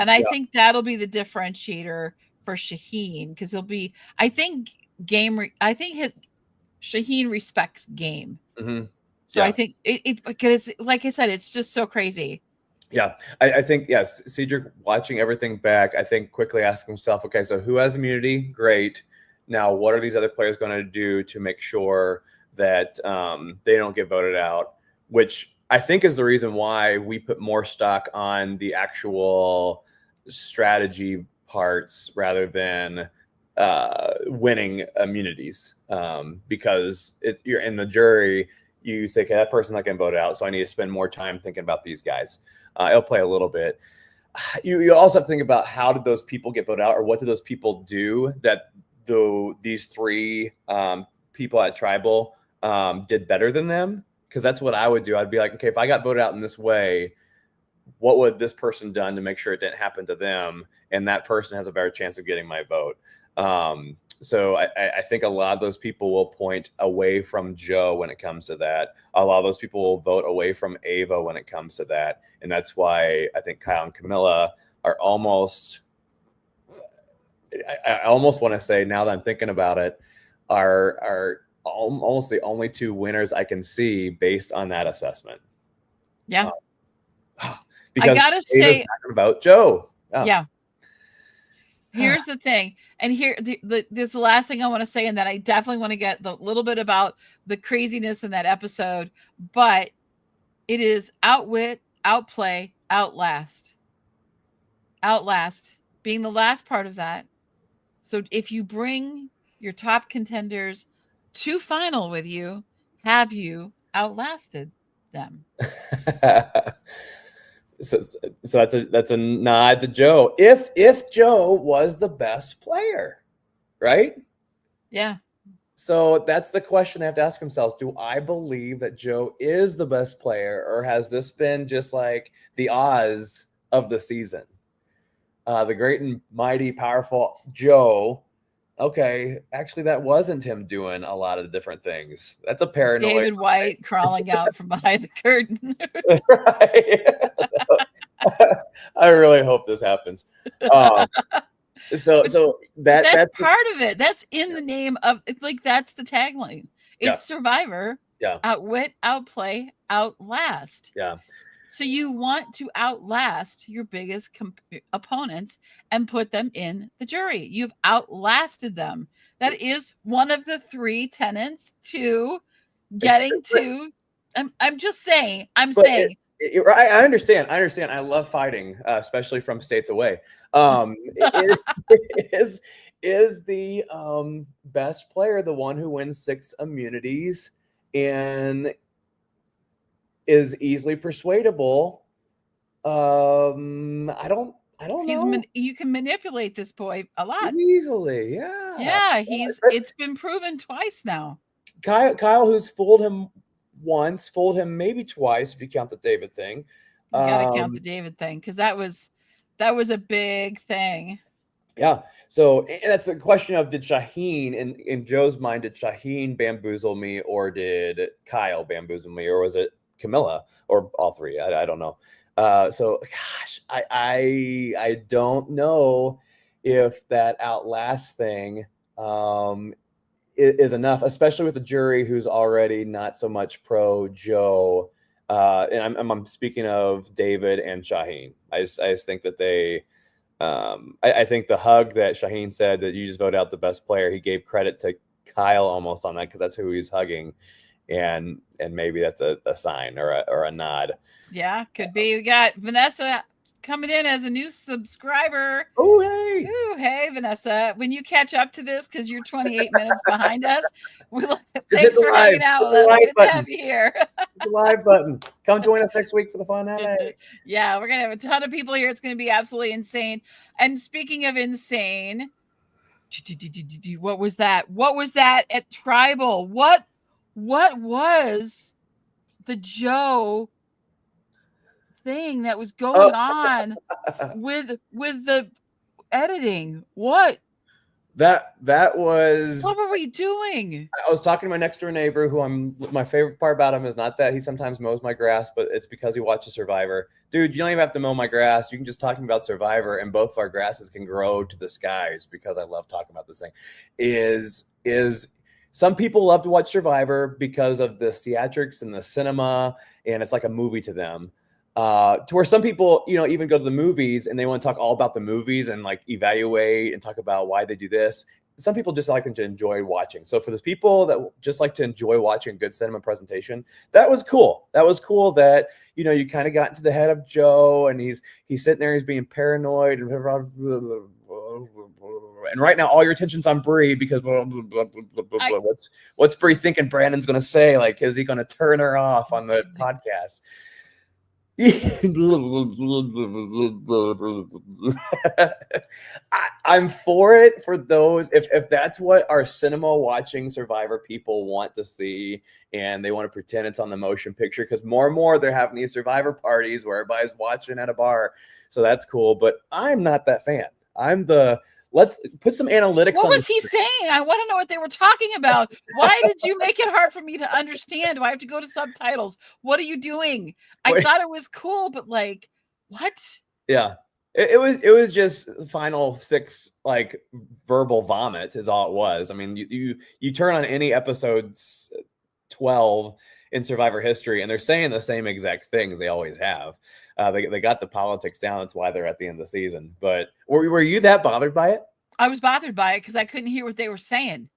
Speaker 1: And I think that'll be the differentiator for Shaheen, because he'll be, I think Shaheen respects game.
Speaker 2: Mm-hmm.
Speaker 1: So I think because it's like I said, it's just so crazy.
Speaker 2: Yeah, I think, yes, Cedric watching everything back, I think quickly ask himself, okay, so who has immunity? Great. Now, what are these other players going to do to make sure that they don't get voted out? Which I think is the reason why we put more stock on the actual strategy parts rather than winning immunities, because you're in the jury. You say, okay, that person's not getting voted out, so I need to spend more time thinking about these guys. It'll play a little bit. You also have to think about, how did those people get voted out, or what did those people do that these three people at Tribal did better than them? Because that's what I would do. I'd be like, okay, if I got voted out in this way, what would this person done to make sure it didn't happen to them? And that person has a better chance of getting my vote. So I think a lot of those people will point away from Joe when it comes to that. A lot of those people will vote away from Ava when it comes to that. And that's why I think Kyle and Camilla are almost, I almost want to say, now that I'm thinking about it, are almost the only two winners I can see based on that assessment.
Speaker 1: Yeah.
Speaker 2: Because
Speaker 1: I gotta say,
Speaker 2: about Joe.
Speaker 1: Yeah. Here's the thing, and here this is the last thing I want to say, and that I definitely want to get the little bit about the craziness in that episode, but it is outwit, outplay, outlast. Outlast being the last part of that. So if you bring your top contenders to final with you, have you outlasted them?
Speaker 2: So that's a nod to Joe. If Joe was the best player, right?
Speaker 1: Yeah.
Speaker 2: So that's the question they have to ask themselves. Do I believe that Joe is the best player, or has this been just like the Oz of the season? The great and mighty, powerful Joe. Okay, actually, that wasn't him doing a lot of different things. That's a paranoid.
Speaker 1: David White crawling out from behind the curtain.
Speaker 2: Right. I really hope this happens. So that's
Speaker 1: part of it. That's in the name of, like, that's the tagline. It's Survivor.
Speaker 2: Yeah.
Speaker 1: Outwit, outplay, outlast.
Speaker 2: Yeah.
Speaker 1: So you want to outlast your biggest opponents and put them in the jury. You've outlasted them. That is one of the three tenets to getting to. I'm just saying. I'm saying.
Speaker 2: I understand. I love fighting, especially from states away. Is the best player the one who wins 6 immunities and is easily persuadable? I don't know.
Speaker 1: You can manipulate this boy a lot
Speaker 2: Easily. Yeah.
Speaker 1: Yeah, it's been proven twice now.
Speaker 2: Kyle, who's fooled him once, fooled him maybe twice if you count the David thing.
Speaker 1: You gotta count the David thing, because that was a big thing.
Speaker 2: Yeah. So, and that's the question of, did Shaheen, in Joe's mind, did Shaheen bamboozle me, or did Kyle bamboozle me, or was it Camilla, or all three? I don't know. So gosh, I don't know if that outlast thing is enough, especially with the jury who's already not so much pro Joe. And I'm speaking of David and Shaheen. I just think that they, I think the hug that Shaheen said that you just vote out the best player, he gave credit to Kyle almost on that, because that's who he's hugging, and maybe that's a sign or a nod.
Speaker 1: Yeah, could be. We got Vanessa coming in as a new subscriber.
Speaker 2: Oh, hey.
Speaker 1: Ooh, hey, Vanessa. When you catch up to this, because you're 28 minutes behind us, thanks for hanging out with us. Good to have you here.
Speaker 2: The live button. Come join us next week for the fun.
Speaker 1: Yeah, we're going to have a ton of people here. It's going to be absolutely insane. And speaking of insane, what was that? What was that at Tribal? What was the Joe thing that was going on with the editing? What
Speaker 2: That was.
Speaker 1: What were we doing?
Speaker 2: I was talking to my next door neighbor, my favorite part about him is not that he sometimes mows my grass, but it's because he watches Survivor. Dude, you don't even have to mow my grass. You can just talk about Survivor, and both of our grasses can grow to the skies because I love talking about this thing. Is some people love to watch Survivor because of the theatrics and the cinema, and it's like a movie to them. To where some people, even go to the movies and they want to talk all about the movies and like evaluate and talk about why they do this. Some people just like to enjoy watching. So for those people that just like to enjoy watching a good cinema presentation, that was cool. That was cool that, you kind of got into the head of Joe and he's sitting there, he's being paranoid and right now all your attention's on Bree because what's Bree thinking Brandon's going to say? Like, is he going to turn her off on the podcast? I'm for it for those if that's what our cinema watching Survivor people want to see and they want to pretend it's on the motion picture because more and more they're having these Survivor parties where everybody's watching at a bar, so that's cool, but I'm not that fan. Let's put some analytics on.
Speaker 1: What was he saying? I want to know what they were talking about. Why did you make it hard for me to understand? Do I have to go to subtitles? What are you doing? I thought it was cool, but like, what?
Speaker 2: Yeah. It was just final six, like verbal vomit is all it was. I mean, you turn on any episode 12 in Survivor history and they're saying the same exact things they always have. They got the politics down. That's why they're at the end of the season. But were you that bothered by it?
Speaker 1: I was bothered by it because I couldn't hear what they were saying.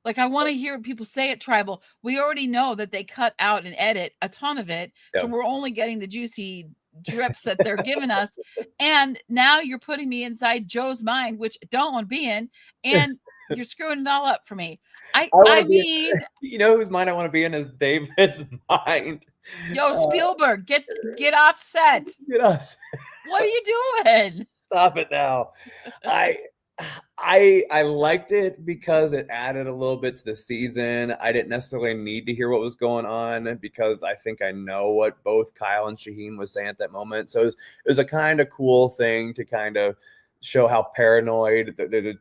Speaker 1: Like, I want to hear what people say at Tribal. We already know that they cut out and edit a ton of it. Yep. So we're only getting the juicy drips that they're giving us. And now you're putting me inside Joe's mind, which I don't want to be in. And you're screwing it all up for me. I mean,
Speaker 2: you know whose mind I want to be in is David's mind.
Speaker 1: Yo, Spielberg, get off set.
Speaker 2: Get us.
Speaker 1: What are you doing?
Speaker 2: Stop it now. I liked it because it added a little bit to the season. I didn't necessarily need to hear what was going on because I think I know what both Kyle and Shaheen was saying at that moment. So it was a kind of cool thing to kind of show how paranoid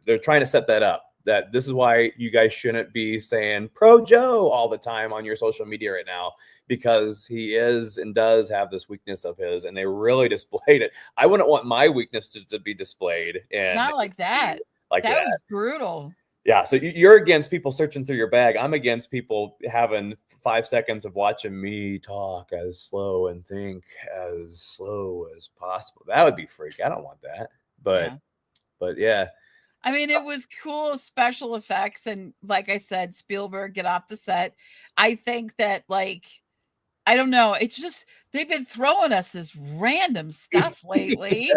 Speaker 2: they're trying to set that up. That this is why you guys shouldn't be saying pro Joe all the time on your social media right now, because he is and does have this weakness of his, and they really displayed it. I wouldn't want my weakness to be displayed. And
Speaker 1: not like that. That was brutal.
Speaker 2: Yeah. So you're against people searching through your bag. I'm against people having 5 seconds of watching me talk as slow and think as slow as possible. That would be freak. I don't want that. But yeah.
Speaker 1: I mean, it was cool special effects. And like I said, Spielberg, get off the set. I think that, like, I don't know. It's just, they've been throwing us this random stuff lately.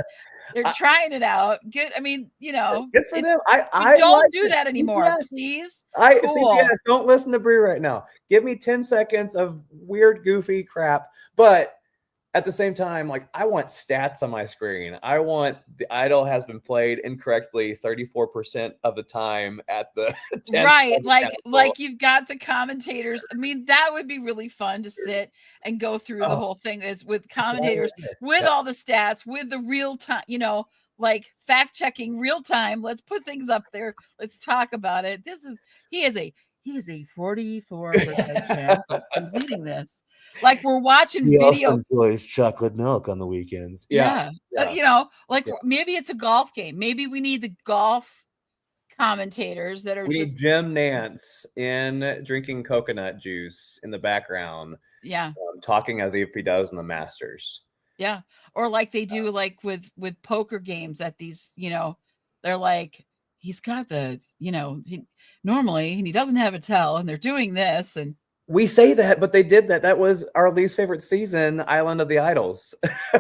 Speaker 1: They're trying it out. Good. I mean,
Speaker 2: good for them.
Speaker 1: I don't do that anymore, CPS. Please.
Speaker 2: Cool. CPS, don't listen to Brie right now. Give me 10 seconds of weird, goofy crap. But at the same time, like, I want stats on my screen. I want the idol has been played incorrectly 34% of the time at the 10th
Speaker 1: right. Like you've got the commentators. I mean, that would be really fun to sit and go through the whole thing is with commentators, with all the stats, with the real time, like fact checking real time. Let's put things up there. Let's talk about it. He has a 44% chance of completing this. Like, we're watching
Speaker 2: he
Speaker 1: video.
Speaker 2: Also enjoys chocolate milk on the weekends.
Speaker 1: Yeah. Maybe it's a golf game. Maybe we need the golf commentators that are
Speaker 2: we need Jim Nance in drinking coconut juice in the background.
Speaker 1: Yeah.
Speaker 2: Talking as if he does in the Masters.
Speaker 1: Yeah. Or like they do like with poker games at these, they're like, he's got the, normally, and he doesn't have a tell, and they're doing this, and
Speaker 2: we say that, but they did that. That was our least favorite season, Island of the Idols,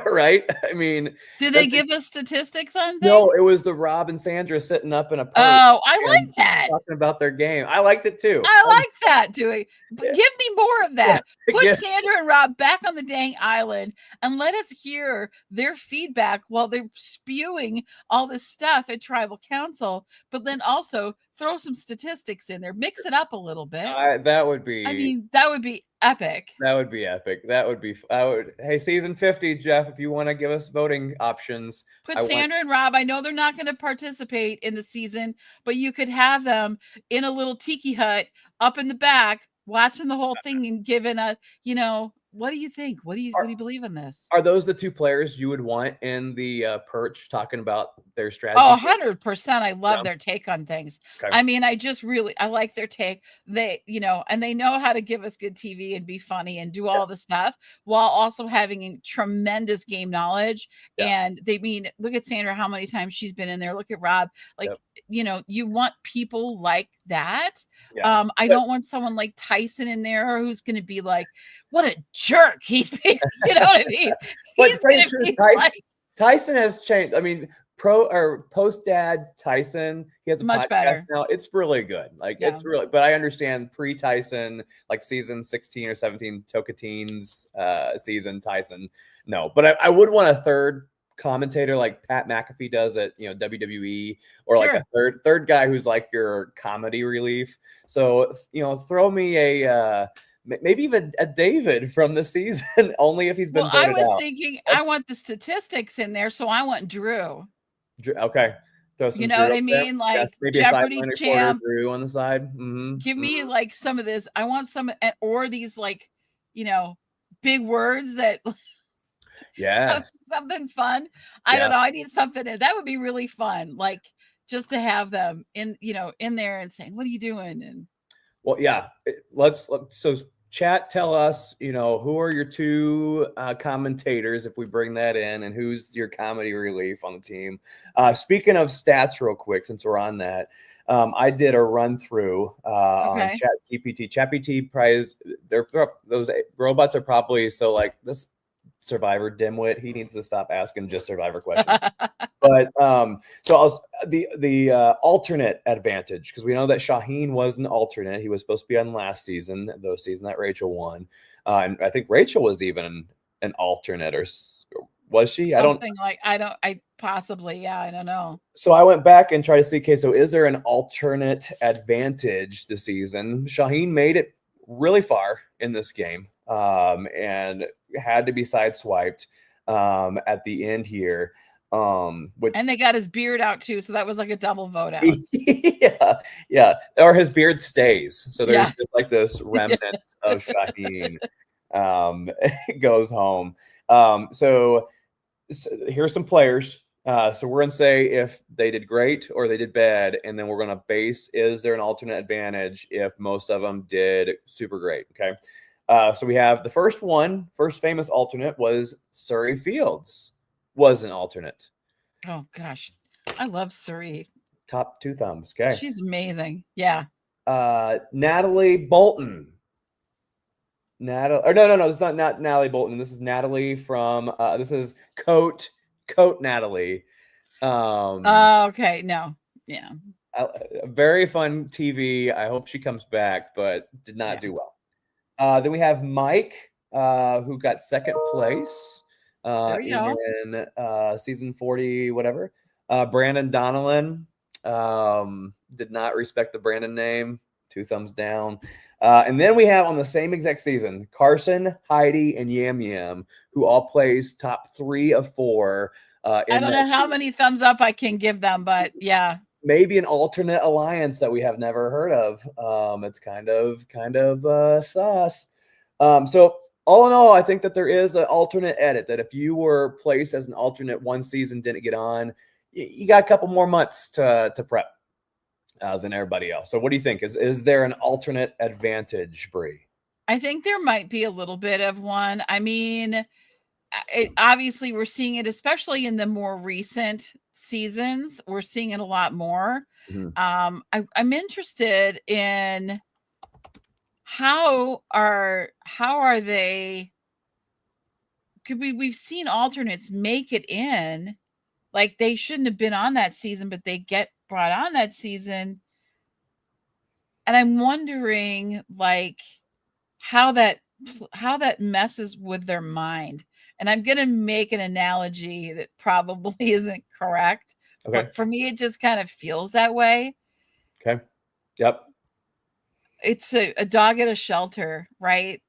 Speaker 2: right? I mean,
Speaker 1: did they give us statistics on things?
Speaker 2: No, it was the Rob and Sandra sitting up in a
Speaker 1: perch. Oh, I like that.
Speaker 2: Talking about their game. I liked it too.
Speaker 1: I like that, Dewey. Yeah. Give me more of that. Put Sandra and Rob back on the dang island and let us hear their feedback while they're spewing all this stuff at Tribal Council, but then also throw some statistics in there. Mix it up a little bit.
Speaker 2: That would be.
Speaker 1: I mean, that would be epic.
Speaker 2: That would be epic. That would be. Hey, season 50, Jeff. If you want to give us voting options,
Speaker 1: Put Sandra and Rob. I know they're not going to participate in the season, but you could have them in a little tiki hut up in the back, watching the whole thing and giving a, what do you think? What do you believe in this?
Speaker 2: Are those the two players you would want in the perch talking about their strategy?
Speaker 1: Oh, 100%. I love their take on things.
Speaker 2: Okay.
Speaker 1: I mean, I like their take. They, and they know how to give us good TV and be funny and do all the stuff while also having tremendous game knowledge. And look at Sandra, how many times she's been in there. Look at Rob. Like, you want people like that. I don't want someone like Tyson in there who's going to be like, what a jerk he's being, you know what I mean? He's going to be
Speaker 2: Tyson has changed. I mean, pro or post dad Tyson, he has a
Speaker 1: much
Speaker 2: podcast
Speaker 1: better
Speaker 2: now. It's really good. Like it's really, but I understand pre Tyson, like season 16 or 17, Tocantins season Tyson. No, but I would want a third commentator like Pat McAfee does at WWE, or like a third guy who's like your comedy relief. So throw me a maybe even a David from the season, only if he's been voted
Speaker 1: I was
Speaker 2: out.
Speaker 1: thinking I want the statistics in there, so I want Drew.
Speaker 2: Okay. Throw some
Speaker 1: you know
Speaker 2: Drew
Speaker 1: what I mean?
Speaker 2: there.
Speaker 1: Like
Speaker 2: maybe
Speaker 1: Jeopardy
Speaker 2: a
Speaker 1: champ.
Speaker 2: Drew on the side.
Speaker 1: Give me like some of this. I want some, or these like, big words that something fun. I don't know. I need something. That would be really fun. Like just to have them in there and saying, what are you doing? And
Speaker 2: well, yeah, so chat, tell us, who are your two commentators if we bring that in, and who's your comedy relief on the team. Speaking of stats real quick, since we're on that, I did a run through on ChatGPT prize. Those robots are probably like this Survivor dimwit. He needs to stop asking just Survivor questions. But so the alternate advantage, because we know that Shaheen was an alternate. He was supposed to be on last season, that Rachel won, and I think Rachel was even an alternate, or was she? I don't
Speaker 1: know.
Speaker 2: So I went back and tried to see. Okay, so is there an alternate advantage this season? Shaheen made it really far in this game, and had to be sideswiped at the end here.
Speaker 1: And they got his beard out too, so that was like a double vote out.
Speaker 2: yeah, or his beard stays, so there's just like this remnants of Shaheen goes home. So here's some players. So we're gonna say if they did great or they did bad, and then we're gonna base, is there an alternate advantage if most of them did super great? Okay. So we have the first famous alternate was Surrey Fields, was an alternate.
Speaker 1: Oh gosh, I love Surrey.
Speaker 2: Top 2 thumbs. Okay,
Speaker 1: she's amazing. Yeah.
Speaker 2: Natalie Bolton. No, it's not Natalie Bolton. This is Natalie from. This is Coat Natalie.
Speaker 1: Okay, no, yeah.
Speaker 2: Very fun TV. I hope she comes back, but did not do well. Then we have Mike, who got second place in season 40, whatever. Brandon Donnellan did not respect the Brandon name. 2 thumbs down. And then we have on the same exact season, Carson, Heidi, and Yam Yam, who all plays top 3 of 4.
Speaker 1: I don't know how many thumbs up I can give them, but yeah.
Speaker 2: Maybe an alternate alliance that we have never heard of. It's kind of sus. So all in all, I think that there is an alternate edit, that if you were placed as an alternate one season, didn't get on, you got a couple more months to prep than everybody else. So what do you think? Is there an alternate advantage, Bree?
Speaker 1: I think there might be a little bit of one. I mean, obviously we're seeing it, especially in the more recent seasons. We're seeing it a lot more. Mm-hmm. I'm interested in how are they? We've seen alternates make it in, like they shouldn't have been on that season, but they get brought on that season. And I'm wondering like how that messes with their mind. And I'm going to make an analogy that probably isn't correct, but for me, it just kind of feels that way.
Speaker 2: Okay. Yep.
Speaker 1: It's a dog at a shelter, right?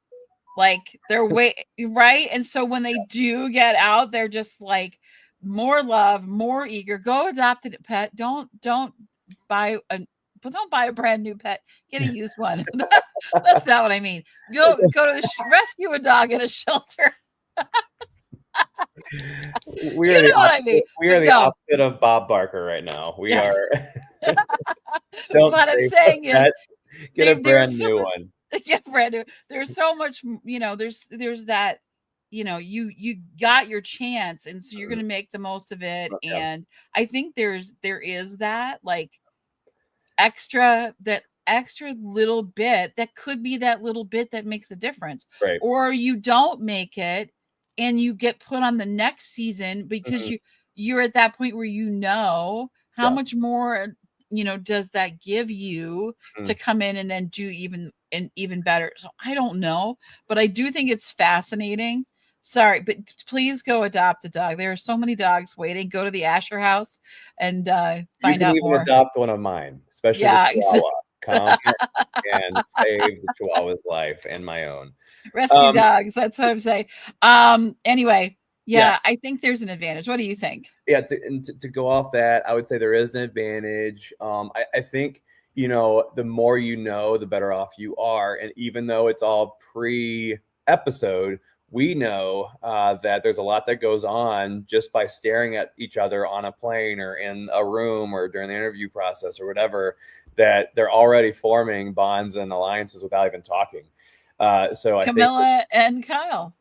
Speaker 1: Like they're right. And so when they do get out, they're just like more love, more eager. Go adopt a pet. Don't buy a but don't buy a brand new pet. Get a used one. That's not what I mean. Go to rescue a dog at a shelter.
Speaker 2: We are
Speaker 1: You
Speaker 2: the
Speaker 1: know what I mean.
Speaker 2: we are
Speaker 1: But
Speaker 2: the
Speaker 1: no,
Speaker 2: opposite of Bob Barker right now. We
Speaker 1: yeah.
Speaker 2: are don't
Speaker 1: What I'm
Speaker 2: save the
Speaker 1: saying is
Speaker 2: pet, get a
Speaker 1: there's
Speaker 2: brand
Speaker 1: so
Speaker 2: new
Speaker 1: much
Speaker 2: one.
Speaker 1: yeah, brand new. There's so much, there's that, you got your chance, and so you're
Speaker 2: Mhm.
Speaker 1: gonna make the most of it.
Speaker 2: Yeah,
Speaker 1: And I think there is that like extra little bit that could be that little bit that makes a difference.
Speaker 2: right.
Speaker 1: Or you don't make it and you get put on the next season because
Speaker 2: Mhm.
Speaker 1: you're at that point where how
Speaker 2: Yeah.
Speaker 1: much more does that give you to
Speaker 2: Mhm.
Speaker 1: come in and then do even better. So I don't know, but I do think it's fascinating. Sorry, but please go adopt a dog. There are so many dogs waiting. Go to the Asher house and
Speaker 2: You
Speaker 1: find
Speaker 2: can
Speaker 1: out
Speaker 2: even
Speaker 1: more.
Speaker 2: adopt one of mine, especially the
Speaker 1: Yeah,
Speaker 2: Chihuahua. Come and save the Chihuahua's life and my own.
Speaker 1: rescue
Speaker 2: Um,
Speaker 1: dogs. That's what I'm saying. Anyway,
Speaker 2: yeah,
Speaker 1: yeah, I think there's an advantage. What do you think?
Speaker 2: yeah. To go off that, I would say there is an advantage. I think the more you know, the better off you are. And even though it's all pre-episode, we know that there's a lot that goes on just by staring at each other on a plane or in a room or during the interview process or whatever. That they're already forming bonds and alliances without even talking. So I think
Speaker 1: Camilla and Kyle.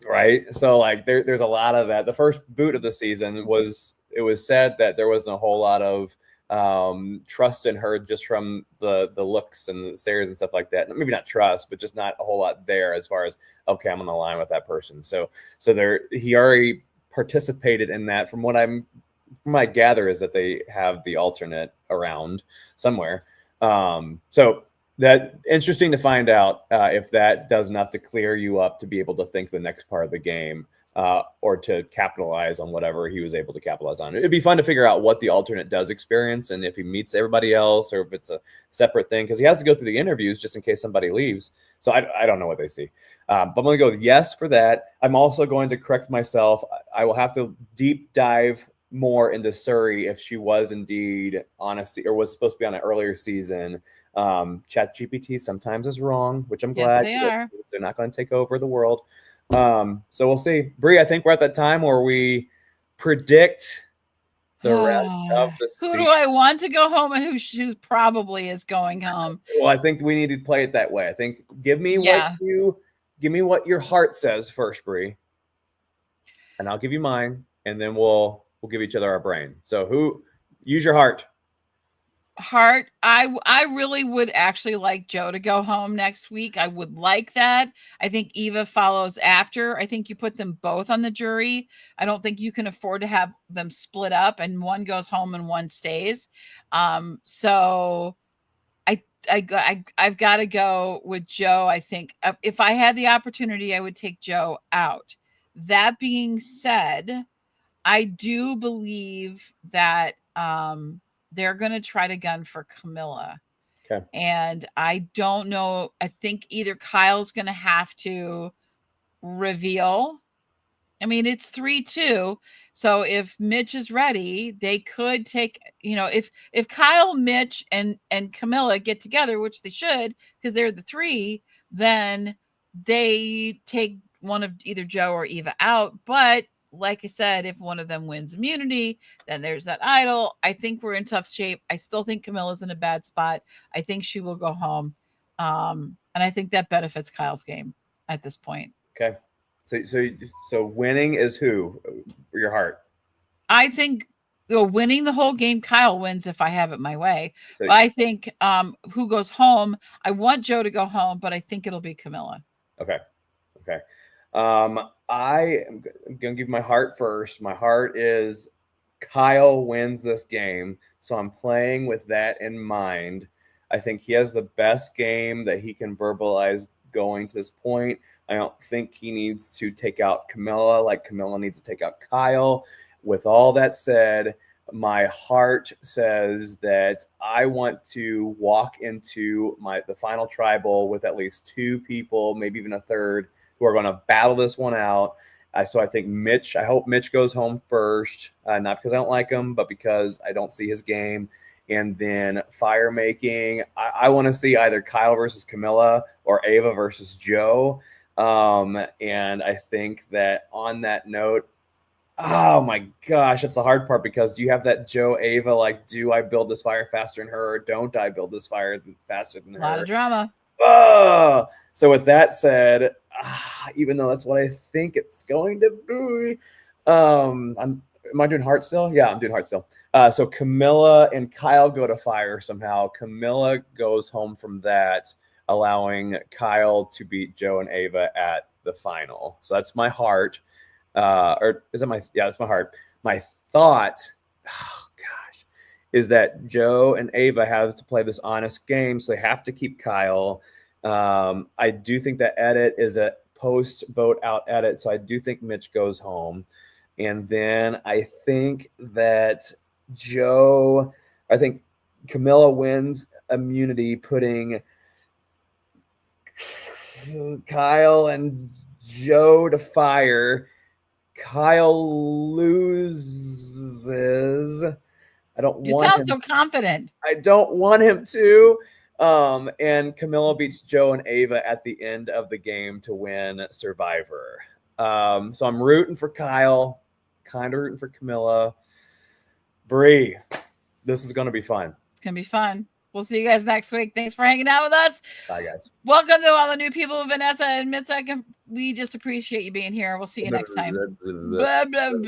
Speaker 2: right. So like there's a lot of that. The first boot of the season was said that there wasn't a whole lot of trust in her just from the looks and the stares and stuff like that. Maybe not trust, but just not a whole lot there as far as okay, I'm on the line with that person. So there he already participated in that. From what I gather is that they have the alternate around somewhere. So that interesting to find out if that does enough to clear you up to be able to think the next part of the game or to capitalize on whatever he was able to capitalize on. It'd be fun to figure out what the alternate does experience and if he meets everybody else or if it's a separate thing because he has to go through the interviews just in case somebody leaves. So I don't know what they see. But I'm going to go with yes for that. I'm also going to correct myself. I will have to deep dive more into Surrey if she was indeed honestly or was supposed to be on an earlier season. Chat GPT sometimes is wrong, which I'm
Speaker 1: Yes,
Speaker 2: glad
Speaker 1: they are.
Speaker 2: they're not going to take over the world. So we'll see. Bree, I think we're at that time where we predict the rest of the
Speaker 1: Who do
Speaker 2: season.
Speaker 1: I want to go home and who probably is going home?
Speaker 2: Well, I think we need to play it that way. I think give me what
Speaker 1: Yeah.
Speaker 2: your heart says first, Bree, and I'll give you mine, and then we'll give each other our brain. So who use your heart?
Speaker 1: Heart, I really would actually like Joe to go home next week. I would like that. I think Eva follows after. I think you put them both on the jury. I don't think you can afford to have them split up and one goes home and one stays. So I've got to go with Joe. I think if I had the opportunity, I would take Joe out. That being said, I do believe that they're going to try to gun for Camilla.
Speaker 2: Okay.
Speaker 1: And I don't know. I think either Kyle's going to have to reveal. I mean, it's 3-2. So if Mitch is ready, they could take, if Kyle, Mitch, and Camilla get together, which they should, because they're the three, then they take one of either Joe or Eva out. But like I said, if one of them wins immunity, then there's that idol. I think we're in tough shape. I still think Camilla's in a bad spot. I think she will go home. And I think that benefits Kyle's game at this point.
Speaker 2: Okay. So winning is who? Your heart.
Speaker 1: I think winning the whole game, Kyle wins if I have it my way.
Speaker 2: So
Speaker 1: But I think who goes home, I want Joe to go home, but I think it'll be Camilla.
Speaker 2: okay. Okay. I am gonna give my heart first. My heart is Kyle wins this game, so I'm playing with that in mind. I think he has the best game that he can verbalize going to this point. I don't think he needs to take out Camilla like Camilla needs to take out Kyle. With all that said, my heart says that I want to walk into the final tribal with at least two people, maybe even a third, who are going to battle this one out. So I think I hope Mitch goes home first, not because I don't like him, but because I don't see his game. And then fire making, I want to see either Kyle versus Camilla or Ava versus Joe. And I think that on that note, oh my gosh, that's the hard part, because do you have that Joe Ava, like, do I build this fire faster than her, or don't I build this fire faster than her?
Speaker 1: A lot of drama.
Speaker 2: Oh, so with that said, even though that's what I think it's going to be, am I doing heart still? Yeah, I'm doing heart still. So Camilla and Kyle go to fire somehow. Camilla goes home from that, allowing Kyle to beat Joe and Ava at the final. So that's my heart. Or is that that's my heart. My thought, oh gosh, is that Joe and Ava have to play this honest game, so they have to keep Kyle. I do think that edit is a post vote out edit, so I do think Mitch goes home. And then I think that I think Camilla wins immunity, putting Kyle and Joe to fire. Kyle loses.
Speaker 1: You sound so confident.
Speaker 2: I don't want him to. And Camilla beats Joe and Ava at the end of the game to win Survivor. So I'm rooting for Kyle, kind of rooting for Camilla. Bree, this is going to be fun.
Speaker 1: It's going to be fun. We'll see you guys next week. Thanks for hanging out with us.
Speaker 2: Bye, guys.
Speaker 1: Welcome to all the new people, Vanessa and Mitzak. We just appreciate you being here. We'll see you next time. Blah, blah, blah.